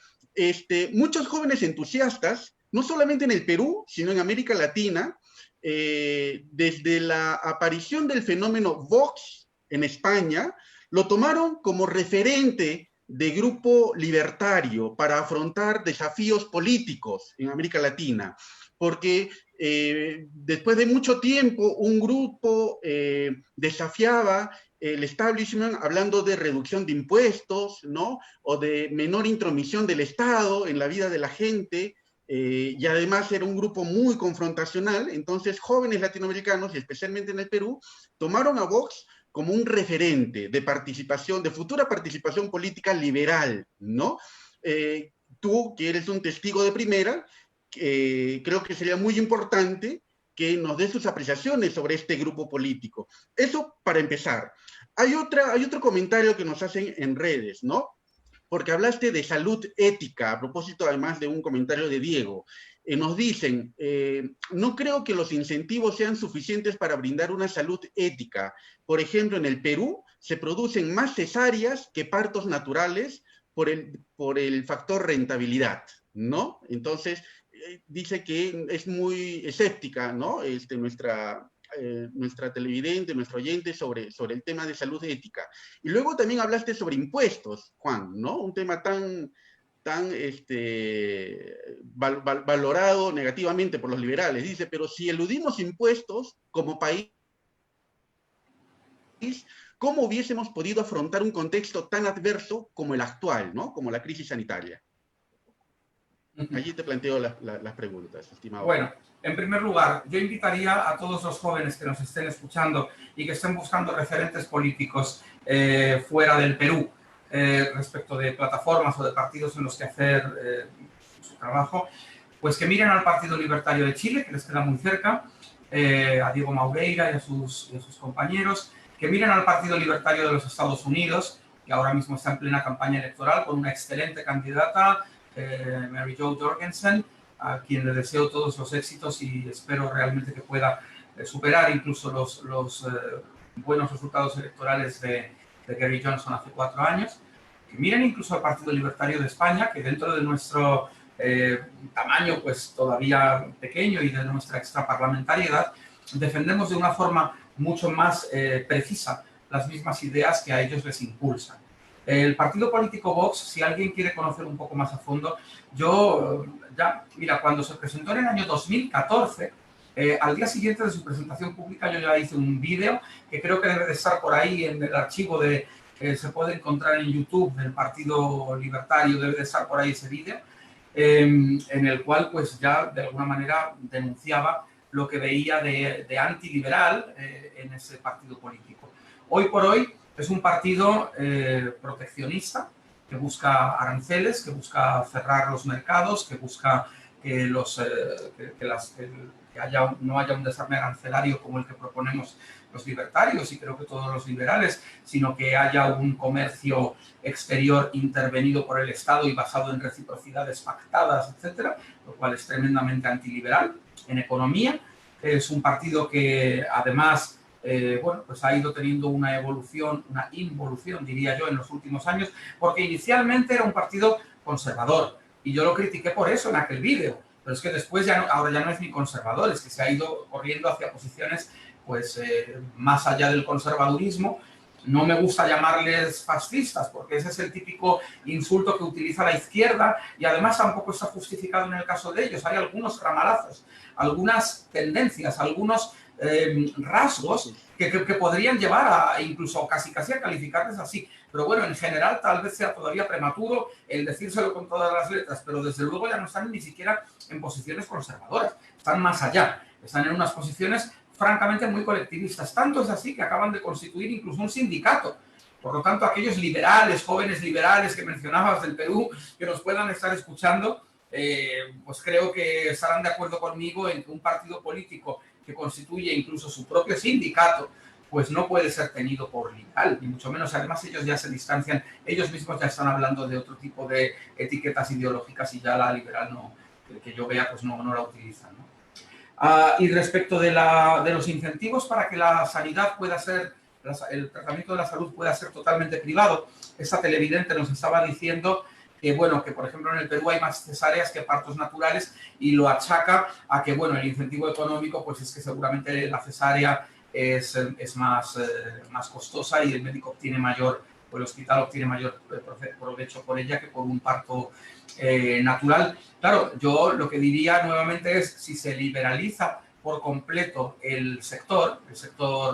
Speaker 2: muchos jóvenes entusiastas, no solamente en el Perú, sino en América Latina, desde la aparición del fenómeno Vox en España, lo tomaron como referente de grupo libertario para afrontar desafíos políticos en América Latina, porque después de mucho tiempo un grupo desafiaba el establishment hablando de reducción de impuestos, ¿no? O de menor intromisión del Estado en la vida de la gente, y además era un grupo muy confrontacional. Entonces jóvenes latinoamericanos, y especialmente en el Perú, tomaron a Vox como un referente de participación, de futura participación política liberal, ¿no? Tú, que eres un testigo de primera, creo que sería muy importante que nos dé sus apreciaciones sobre este grupo político. Eso para empezar. Hay otro comentario que nos hacen en redes, ¿no? Porque hablaste de salud ética, a propósito además de un comentario de Diego. Nos dicen, no creo que los incentivos sean suficientes para brindar una salud ética. Por ejemplo, en el Perú se producen más cesáreas que partos naturales por el factor rentabilidad, ¿no? Entonces, dice que es muy escéptica, ¿no? Nuestra televidente, nuestro oyente sobre el tema de salud ética. Y luego también hablaste sobre impuestos, Juan, ¿no? Un tema tan valorado negativamente por los liberales. Dice, pero si eludimos impuestos como país, ¿cómo hubiésemos podido afrontar un contexto tan adverso como el actual, ¿no? Como la crisis sanitaria? Allí te planteo las preguntas, estimado.
Speaker 3: Bueno, en primer lugar, yo invitaría a todos los jóvenes que nos estén escuchando y que estén buscando referentes políticos fuera del Perú, respecto de plataformas o de partidos en los que hacer su trabajo, pues que miren al Partido Libertario de Chile, que les queda muy cerca, a Diego Maureira y a sus compañeros, que miren al Partido Libertario de los Estados Unidos, que ahora mismo está en plena campaña electoral con una excelente candidata, Mary Jo Jorgensen, a quien le deseo todos los éxitos y espero realmente que pueda superar incluso los buenos resultados electorales de Gary Johnson hace 4 años. Que miren incluso al Partido Libertario de España, que dentro de nuestro tamaño pues todavía pequeño y de nuestra extraparlamentariedad, defendemos de una forma mucho más precisa las mismas ideas que a ellos les impulsan. El partido político Vox, si alguien quiere conocer un poco más a fondo, mira, cuando se presentó en el año 2014, al día siguiente de su presentación pública yo ya hice un vídeo que creo que debe de estar por ahí en el archivo se puede encontrar en YouTube del Partido Libertario, debe de estar por ahí ese vídeo, en el cual pues ya de alguna manera denunciaba lo que veía de antiliberal en ese partido político. Hoy por hoy es un partido proteccionista que busca aranceles, que busca cerrar los mercados, que busca que no haya un desarme arancelario como el que proponemos los libertarios y creo que todos los liberales, sino que haya un comercio exterior intervenido por el Estado y basado en reciprocidades pactadas, etcétera, lo cual es tremendamente antiliberal. En economía es un partido que además pues ha ido teniendo una involución, diría yo, en los últimos años, porque inicialmente era un partido conservador y yo lo critiqué por eso en aquel vídeo, pero es que después ahora ya no es ni conservador, es que se ha ido corriendo hacia posiciones pues más allá del conservadurismo. No me gusta llamarles fascistas porque ese es el típico insulto que utiliza la izquierda y además tampoco está justificado en el caso de ellos. Hay algunos ramalazos, algunas tendencias, algunos rasgos que podrían llevar a incluso casi a calificarles así. Pero bueno, en general tal vez sea todavía prematuro el decírselo con todas las letras, pero desde luego ya no están ni siquiera en posiciones conservadoras, están más allá, están en unas posiciones francamente muy colectivistas. Tanto es así que acaban de constituir incluso un sindicato. Por lo tanto, aquellos liberales, jóvenes liberales que mencionabas del Perú, que nos puedan estar escuchando, pues creo que estarán de acuerdo conmigo en que un partido político que constituye incluso su propio sindicato, pues no puede ser tenido por liberal, ni mucho menos. Además, ellos ya se distancian, ellos mismos ya están hablando de otro tipo de etiquetas ideológicas y ya la liberal, no, que yo vea, pues no la utilizan, ¿no? Y respecto de los incentivos para que la sanidad pueda ser, el tratamiento de la salud pueda ser totalmente privado, esta televidente nos estaba diciendo que, bueno, que por ejemplo en el Perú hay más cesáreas que partos naturales y lo achaca a que, bueno, el incentivo económico pues es que seguramente la cesárea es más costosa y el médico obtiene mayor, o el hospital obtiene mayor provecho por ella que por un parto natural. Claro, yo lo que diría nuevamente es, si se liberaliza por completo el sector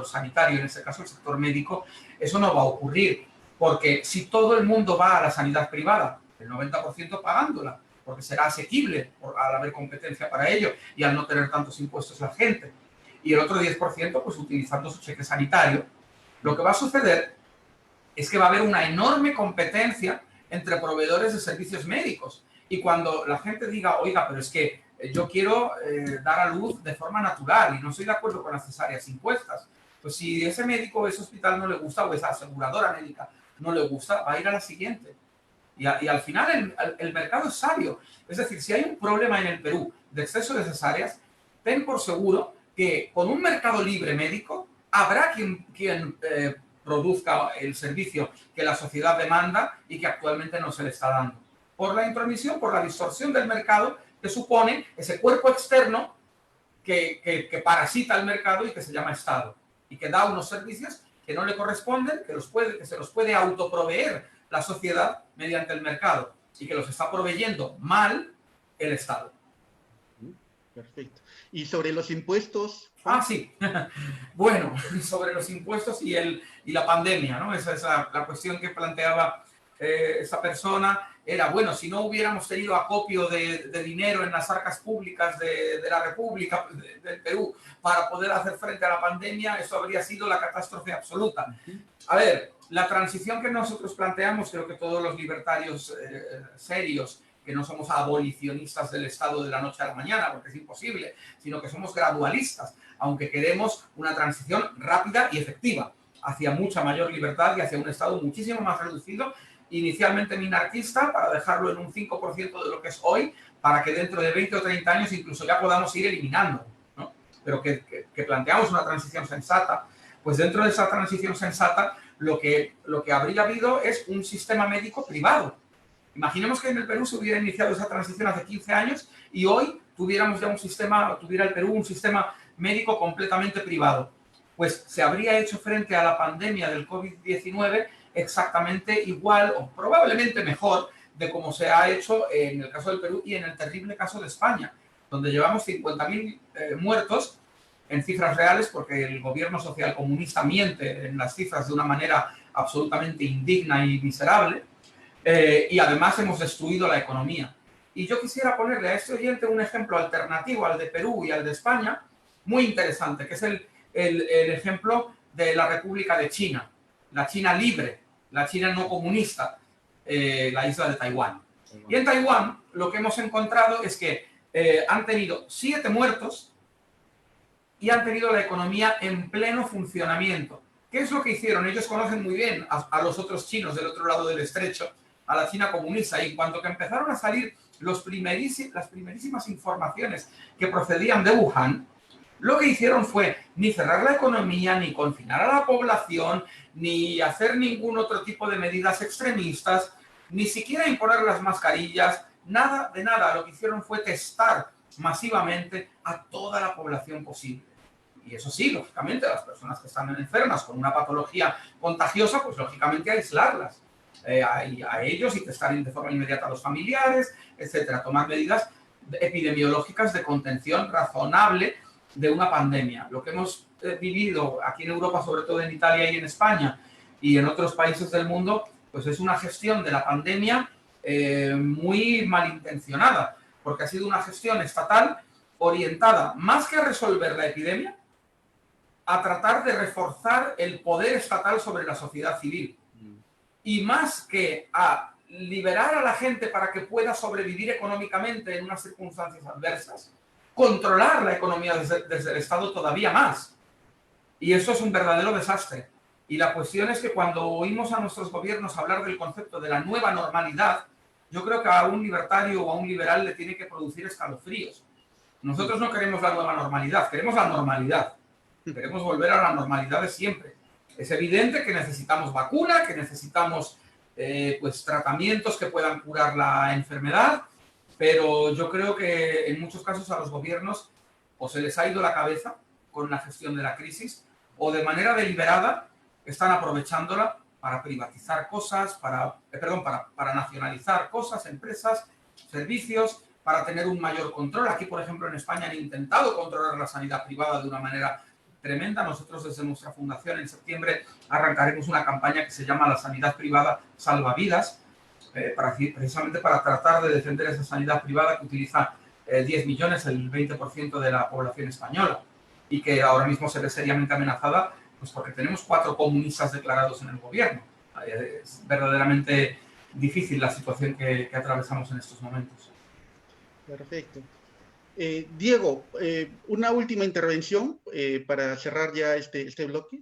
Speaker 3: sanitario, en este caso el sector médico, eso no va a ocurrir, porque si todo el mundo va a la sanidad privada, el 90% pagándola, porque será asequible al haber competencia para ello y al no tener tantos impuestos la gente, y el otro 10% pues utilizando su cheque sanitario, lo que va a suceder es que va a haber una enorme competencia entre proveedores de servicios médicos. Y cuando la gente diga, oiga, pero es que yo quiero dar a luz de forma natural y no estoy de acuerdo con las cesáreas impuestas, pues si ese médico o ese hospital no le gusta o esa aseguradora médica no le gusta, va a ir a la siguiente. Y al final el mercado es sabio. Es decir, si hay un problema en el Perú de exceso de cesáreas, ten por seguro que con un mercado libre médico habrá quien produzca el servicio que la sociedad demanda y que actualmente no se le está dando. Por la intromisión, por la distorsión del mercado que supone ese cuerpo externo que parasita el mercado y que se llama Estado y que da unos servicios que no le corresponden, que se los puede autoproveer la sociedad mediante el mercado y que los está proveyendo mal el Estado.
Speaker 2: Perfecto. ¿Y sobre los impuestos?
Speaker 3: Ah, sí. Bueno, sobre los impuestos y la pandemia, ¿no? Esa es la cuestión que planteaba esa persona era, bueno, si no hubiéramos tenido acopio de dinero en las arcas públicas de la República, del Perú, para poder hacer frente a la pandemia, eso habría sido la catástrofe absoluta. A ver, la transición que nosotros planteamos, creo que todos los libertarios serios, que no somos abolicionistas del Estado de la noche a la mañana, porque es imposible, sino que somos gradualistas, aunque queremos una transición rápida y efectiva hacia mucha mayor libertad y hacia un Estado muchísimo más reducido, inicialmente minarquista, para dejarlo en un 5% de lo que es hoy, para que dentro de 20 o 30 años incluso ya podamos ir eliminando, ¿no? Pero que planteamos una transición sensata. Pues dentro de esa transición sensata, lo que habría habido es un sistema médico privado. Imaginemos que en el Perú se hubiera iniciado esa transición hace 15 años y hoy tuviéramos ya tuviera el Perú un sistema médico completamente privado. Pues se habría hecho frente a la pandemia del COVID-19 exactamente igual o probablemente mejor de como se ha hecho en el caso del Perú y en el terrible caso de España, donde llevamos 50.000 muertos en cifras reales, porque el gobierno socialcomunista miente en las cifras de una manera absolutamente indigna y miserable, y además hemos destruido la economía. Y yo quisiera ponerle a este oyente un ejemplo alternativo al de Perú y al de España, muy interesante, que es el ejemplo de la República de China, la China libre, la China no comunista, la isla de Taiwán. Y en Taiwán lo que hemos encontrado es que han tenido 7 muertos y han tenido la economía en pleno funcionamiento. ¿Qué es lo que hicieron? Ellos conocen muy bien a los otros chinos del otro lado del estrecho, a la China comunista, y en cuanto que empezaron a salir las primerísimas informaciones que procedían de Wuhan, lo que hicieron fue ni cerrar la economía, ni confinar a la población, ni hacer ningún otro tipo de medidas extremistas, ni siquiera imponer las mascarillas, nada de nada. Lo que hicieron fue testar masivamente a toda la población posible. Y eso sí, lógicamente, las personas que están enfermas con una patología contagiosa, pues lógicamente aislarlas a ellos y testar de forma inmediata a los familiares, etcétera. Tomar medidas epidemiológicas de contención razonable de una pandemia. Lo que hemos vivido aquí en Europa, sobre todo en Italia y en España y en otros países del mundo, pues es una gestión de la pandemia muy malintencionada, porque ha sido una gestión estatal orientada, más que a resolver la epidemia, a tratar de reforzar el poder estatal sobre la sociedad civil. Y más que a liberar a la gente para que pueda sobrevivir económicamente en unas circunstancias adversas, controlar la economía desde el Estado todavía más. Y eso es un verdadero desastre. Y la cuestión es que cuando oímos a nuestros gobiernos hablar del concepto de la nueva normalidad, yo creo que a un libertario o a un liberal le tiene que producir escalofríos. Nosotros no queremos la nueva normalidad, queremos la normalidad. Queremos volver a la normalidad de siempre. Es evidente que necesitamos vacuna, que necesitamos pues, tratamientos que puedan curar la enfermedad, pero yo creo que en muchos casos a los gobiernos o se les ha ido la cabeza con la gestión de la crisis o de manera deliberada están aprovechándola para privatizar cosas, para nacionalizar cosas, empresas, servicios, para tener un mayor control. Aquí, por ejemplo, en España han intentado controlar la sanidad privada de una manera tremenda. Nosotros desde nuestra fundación en septiembre arrancaremos una campaña que se llama La Sanidad Privada Salva Vidas, precisamente para tratar de defender esa sanidad privada que utiliza 10 millones, el 20% de la población española, y que ahora mismo se ve seriamente amenazada pues porque tenemos 4 comunistas declarados en el gobierno. Es verdaderamente difícil la situación que atravesamos en estos momentos.
Speaker 2: Perfecto. Diego, una última intervención para cerrar ya este bloque.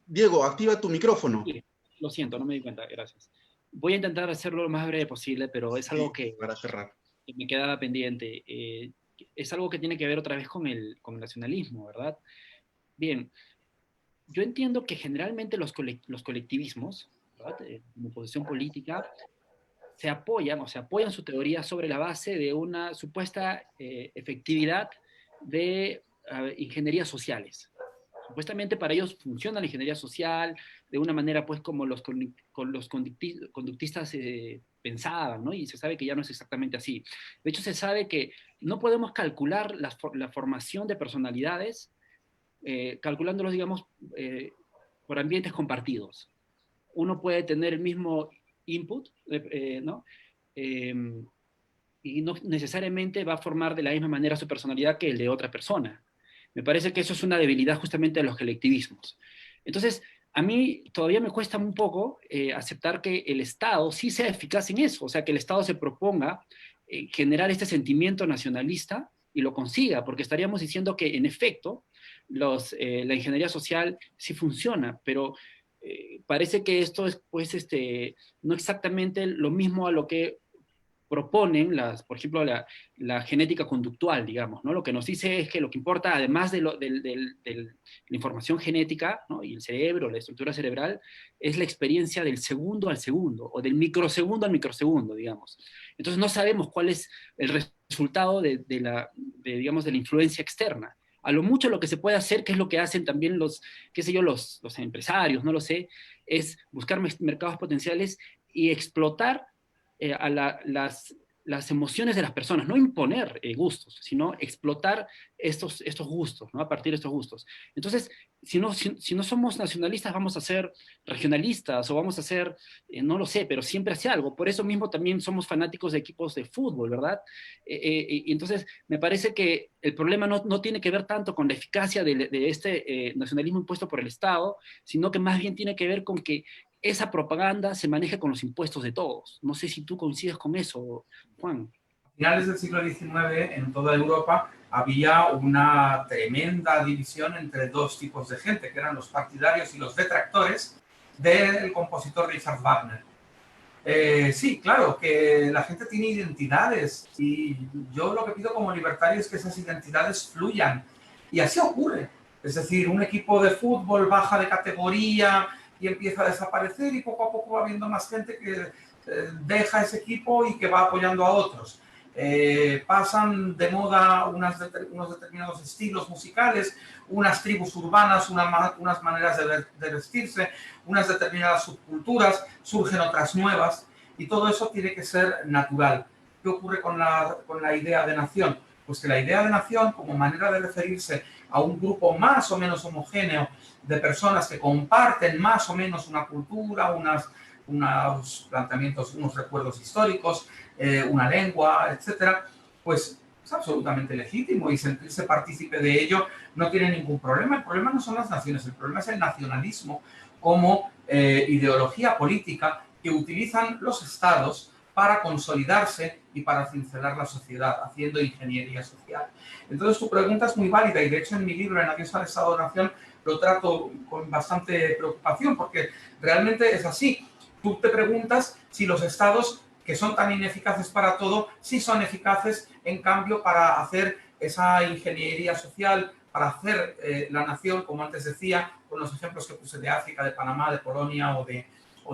Speaker 2: Diego, activa tu micrófono.
Speaker 4: Sí, lo siento, no me di cuenta, gracias. Voy a intentar hacerlo lo más breve posible, pero es algo que,
Speaker 2: para cerrar,
Speaker 4: que me quedaba pendiente. Es algo que tiene que ver otra vez con el nacionalismo, ¿verdad? Bien, yo entiendo que generalmente los colectivismos, ¿verdad? Como posición política, se apoyan su teoría sobre la base de una supuesta efectividad de ingenierías sociales. Supuestamente para ellos funciona la ingeniería social de una manera pues como los conductistas pensaban, ¿no? Y se sabe que ya no es exactamente así. De hecho, se sabe que no podemos calcular la formación de personalidades calculándolos, digamos, por ambientes compartidos. uno puede tener el mismo input, ¿no? Y no necesariamente va a formar de la misma manera su personalidad que el de otra persona. Me parece que eso es una debilidad justamente de los colectivismos. Entonces, a mí todavía me cuesta un poco aceptar que el Estado sí sea eficaz en eso, o sea, que el Estado se proponga generar este sentimiento nacionalista y lo consiga, porque estaríamos diciendo que en efecto la ingeniería social sí funciona, pero parece que esto es pues no exactamente lo mismo a lo que proponen, por ejemplo, la genética conductual, digamos, ¿no? Lo que nos dice es que lo que importa, además de la información genética, ¿no? Y el cerebro, la estructura cerebral, es la experiencia del segundo al segundo, o del microsegundo al microsegundo, digamos. Entonces no sabemos cuál es el resultado digamos, de la influencia externa. A lo mucho lo que se puede hacer, que es lo que hacen también qué sé yo, los empresarios, no lo sé, es buscar mercados potenciales y explotar las emociones de las personas, no imponer gustos, sino explotar estos gustos, ¿no? A partir de estos gustos. Entonces, si no somos nacionalistas, vamos a ser regionalistas o vamos a ser, no lo sé, pero siempre hacia algo. Por eso mismo también somos fanáticos de equipos de fútbol, ¿verdad? Y entonces, me parece que el problema no tiene que ver tanto con la eficacia de este nacionalismo impuesto por el Estado, sino que más bien tiene que ver con que esa propaganda se maneja con los impuestos de todos. No sé si tú coincides con eso, Juan.
Speaker 3: A finales del siglo XIX, en toda Europa, había una tremenda división entre dos tipos de gente, que eran los partidarios y los detractores del compositor Richard Wagner. Sí, claro, que la gente tiene identidades y yo lo que pido como libertario es que esas identidades fluyan. Y así ocurre. Es decir, un equipo de fútbol baja de categoría y empieza a desaparecer y poco a poco va habiendo más gente que deja ese equipo y que va apoyando a otros. Pasan de moda unos determinados estilos musicales, unas tribus urbanas, unas maneras de vestirse, unas determinadas subculturas, surgen otras nuevas y todo eso tiene que ser natural. ¿Qué ocurre con la idea de nación? Pues que la idea de nación, como manera de referirse a un grupo más o menos homogéneo de personas que comparten más o menos una cultura, unos planteamientos, unos recuerdos históricos, una lengua, etcétera, pues es absolutamente legítimo y sentirse partícipe de ello no tiene ningún problema. El problema no son las naciones, el problema es el nacionalismo como ideología política que utilizan los estados para consolidarse y para cincelar la sociedad, haciendo ingeniería social. Entonces, tu pregunta es muy válida y, de hecho, en mi libro, En Adiós al Estado-Nación, lo trato con bastante preocupación porque realmente es así. Tú te preguntas si los estados, que son tan ineficaces para todo, sí son eficaces, en cambio, para hacer esa ingeniería social, para hacer la nación, como antes decía, con los ejemplos que puse de África, de Panamá, de Polonia o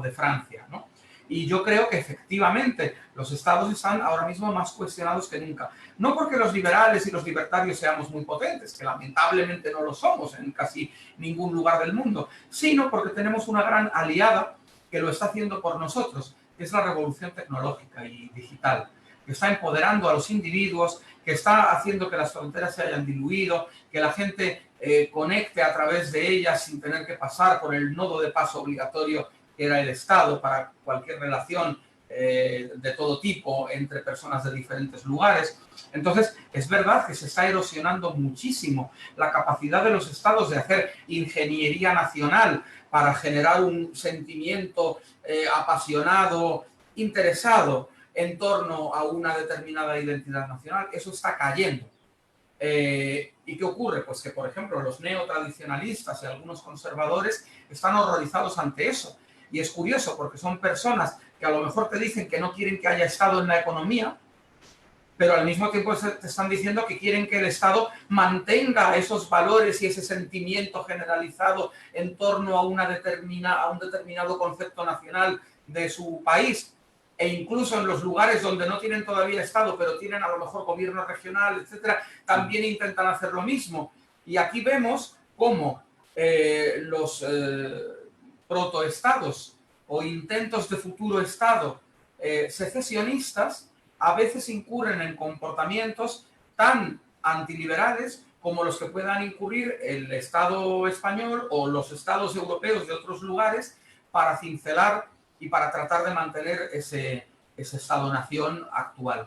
Speaker 3: de Francia, ¿no? Y yo creo que efectivamente los estados están ahora mismo más cuestionados que nunca. No porque los liberales y los libertarios seamos muy potentes, que lamentablemente no lo somos en casi ningún lugar del mundo, sino porque tenemos una gran aliada que lo está haciendo por nosotros, que es la revolución tecnológica y digital, que está empoderando a los individuos, que está haciendo que las fronteras se hayan diluido, que la gente conecte a través de ellas sin tener que pasar por el nodo de paso obligatorio que era el Estado para cualquier relación de todo tipo entre personas de diferentes lugares. Entonces, es verdad que se está erosionando muchísimo la capacidad de los estados de hacer ingeniería nacional para generar un sentimiento apasionado, interesado en torno a una determinada identidad nacional. Eso está cayendo. ¿Y qué ocurre? Pues que, por ejemplo, los neotradicionalistas y algunos conservadores están horrorizados ante eso. Y es curioso porque son personas que a lo mejor te dicen que no quieren que haya Estado en la economía, pero al mismo tiempo te están diciendo que quieren que el Estado mantenga esos valores y ese sentimiento generalizado en torno a un determinado concepto nacional de su país. E incluso en los lugares donde no tienen todavía Estado, pero tienen a lo mejor gobierno regional, etcétera, también intentan hacer lo mismo. Y aquí vemos cómo los protoestados o intentos de futuro Estado secesionistas a veces incurren en comportamientos tan antiliberales como los que puedan incurrir el Estado español o los estados europeos de otros lugares para cincelar y para tratar de mantener ese Estado-nación actual.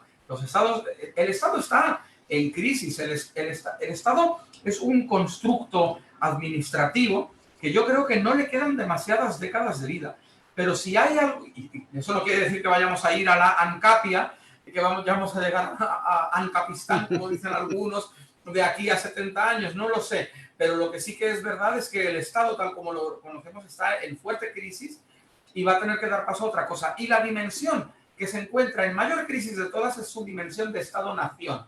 Speaker 3: El Estado está en crisis, el Estado es un constructo administrativo que yo creo que no le quedan demasiadas décadas de vida. Pero si hay algo, y eso no quiere decir que vayamos a ir a la Ancapia, que vamos a llegar a Ancapistán, como dicen algunos, de aquí a 70 años, no lo sé. Pero lo que sí que es verdad es que el Estado, tal como lo conocemos, está en fuerte crisis y va a tener que dar paso a otra cosa. Y la dimensión que se encuentra en mayor crisis de todas es su dimensión de Estado-nación.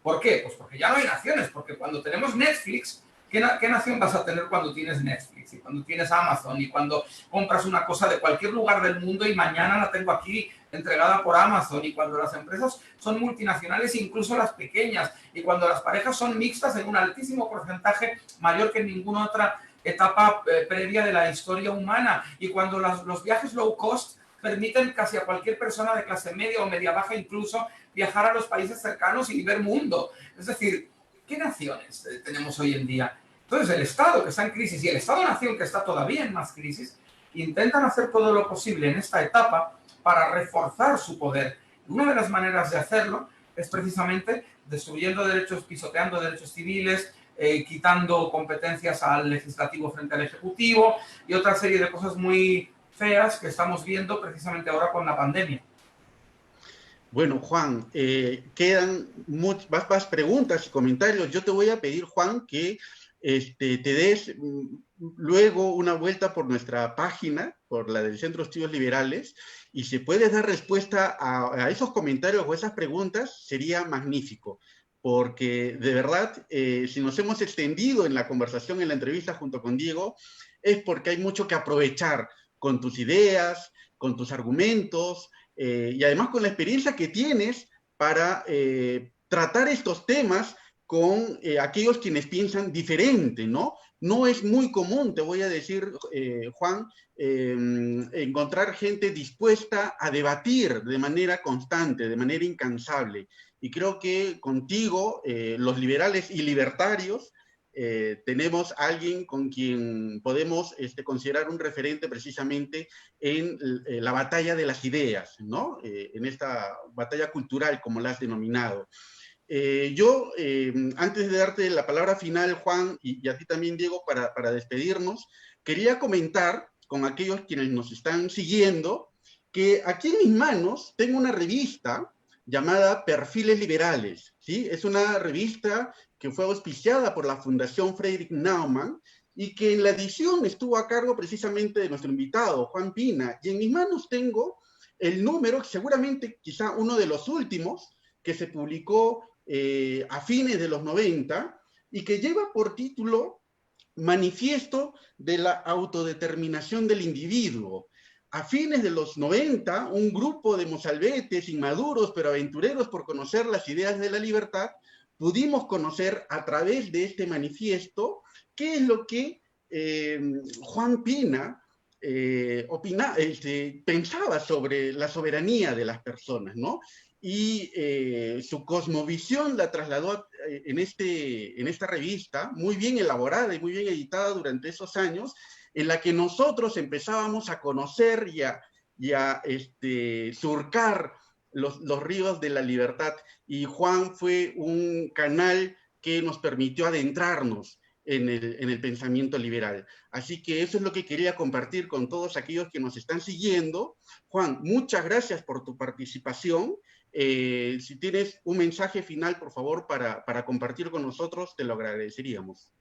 Speaker 3: ¿Por qué? Pues porque ya no hay naciones, porque cuando tenemos Netflix, ¿qué nación vas a tener cuando tienes Netflix y cuando tienes Amazon y cuando compras una cosa de cualquier lugar del mundo y mañana la tengo aquí entregada por Amazon, y cuando las empresas son multinacionales, incluso las pequeñas, y cuando las parejas son mixtas en un altísimo porcentaje, mayor que en ninguna otra etapa previa de la historia humana, y cuando los viajes low cost permiten casi a cualquier persona de clase media o media baja incluso viajar a los países cercanos y ver mundo. Es decir, ¿qué naciones tenemos hoy en día? Entonces, el Estado que está en crisis y el Estado-nación que está todavía en más crisis, intentan hacer todo lo posible en esta etapa para reforzar su poder. Una de las maneras de hacerlo es precisamente destruyendo derechos, pisoteando derechos civiles, quitando competencias al legislativo frente al ejecutivo y otra serie de cosas muy feas que estamos viendo precisamente ahora con la pandemia.
Speaker 2: Bueno, Juan, quedan más preguntas y comentarios. Yo te voy a pedir, Juan, que te des luego una vuelta por nuestra página, por la del Centro de Estudios Liberales, y si puedes dar respuesta a esos comentarios o esas preguntas, sería magnífico. Porque de verdad, si nos hemos extendido en la conversación, en la entrevista junto con Diego, es porque hay mucho que aprovechar con tus ideas, con tus argumentos, y además con la experiencia que tienes para tratar estos temas con aquellos quienes piensan diferente, ¿no? No es muy común, te voy a decir, Juan, encontrar gente dispuesta a debatir de manera constante, de manera incansable. Y creo que contigo, los liberales y libertarios, tenemos a alguien con quien podemos considerar un referente precisamente en la batalla de las ideas, ¿no? En esta batalla cultural, como la has denominado. Antes de darte la palabra final, Juan, y a ti también, Diego, para despedirnos, quería comentar con aquellos quienes nos están siguiendo que aquí en mis manos tengo una revista llamada Perfiles Liberales, ¿sí? Es una revista que fue auspiciada por la Fundación Friedrich Naumann y que en la edición estuvo a cargo precisamente de nuestro invitado, Juan Pina, y en mis manos tengo el número, seguramente quizá uno de los últimos, que se publicó a fines de los 90 y que lleva por título Manifiesto de la autodeterminación del individuo. A fines de los 90, un grupo de mozalbetes inmaduros pero aventureros por conocer las ideas de la libertad, pudimos conocer a través de este manifiesto qué es lo que Juan Pina pensaba sobre la soberanía de las personas, ¿no? Y su cosmovisión la trasladó en esta revista, muy bien elaborada y muy bien editada durante esos años, en la que nosotros empezábamos a conocer y a surcar los ríos de la libertad. Y Juan fue un canal que nos permitió adentrarnos en el pensamiento liberal. Así que eso es lo que quería compartir con todos aquellos que nos están siguiendo. Juan, muchas gracias por tu participación. Si tienes un mensaje final, por favor, para compartir con nosotros, te lo agradeceríamos.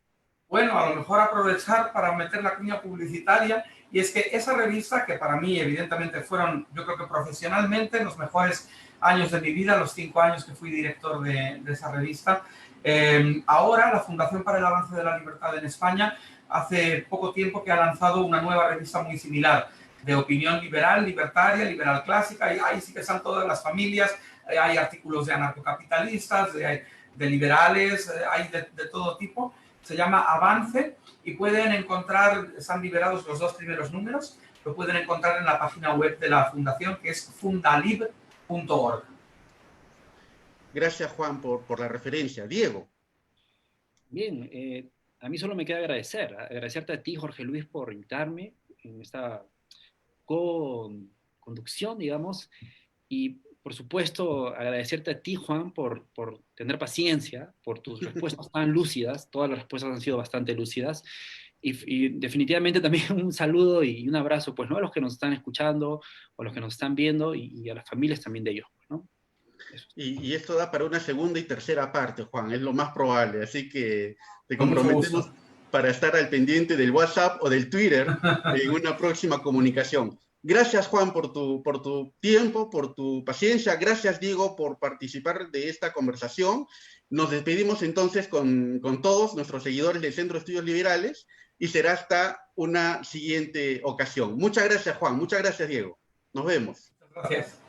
Speaker 3: Bueno, a lo mejor aprovechar para meter la cuña publicitaria, y es que esa revista, que para mí evidentemente fueron, yo creo que profesionalmente, los mejores años de mi vida, los 5 años que fui director de esa revista, ahora la Fundación para el Avance de la Libertad en España hace poco tiempo que ha lanzado una nueva revista muy similar, de opinión liberal, libertaria, liberal clásica, y ahí sí que están todas las familias, hay artículos de anarcocapitalistas, de liberales, hay de todo tipo. Se llama Avance y pueden encontrar, están liberados los 2 primeros números, lo pueden encontrar en la página web de la Fundación, que es fundalib.org.
Speaker 2: Gracias, Juan, por la referencia. Diego.
Speaker 4: Bien, a mí solo me queda agradecerte a ti, Jorge Luis, por invitarme. esta conducción, digamos, y por supuesto agradecerte a ti, Juan, por tener paciencia, por tus respuestas tan lúcidas. Todas las respuestas han sido bastante lúcidas. Y definitivamente también un saludo y un abrazo, pues, ¿no? A los que nos están escuchando, o a los que nos están viendo, y a las familias también de ellos, ¿no?
Speaker 2: Y esto da para una segunda y tercera parte, Juan, es lo más probable. Así que te comprometemos para estar al pendiente del WhatsApp o del Twitter en una próxima comunicación. Gracias, Juan, por tu tiempo, por tu paciencia. Gracias, Diego, por participar de esta conversación. Nos despedimos entonces con todos nuestros seguidores del Centro de Estudios Liberales y será hasta una siguiente ocasión. Muchas gracias, Juan. Muchas gracias, Diego. Nos vemos.
Speaker 3: Gracias.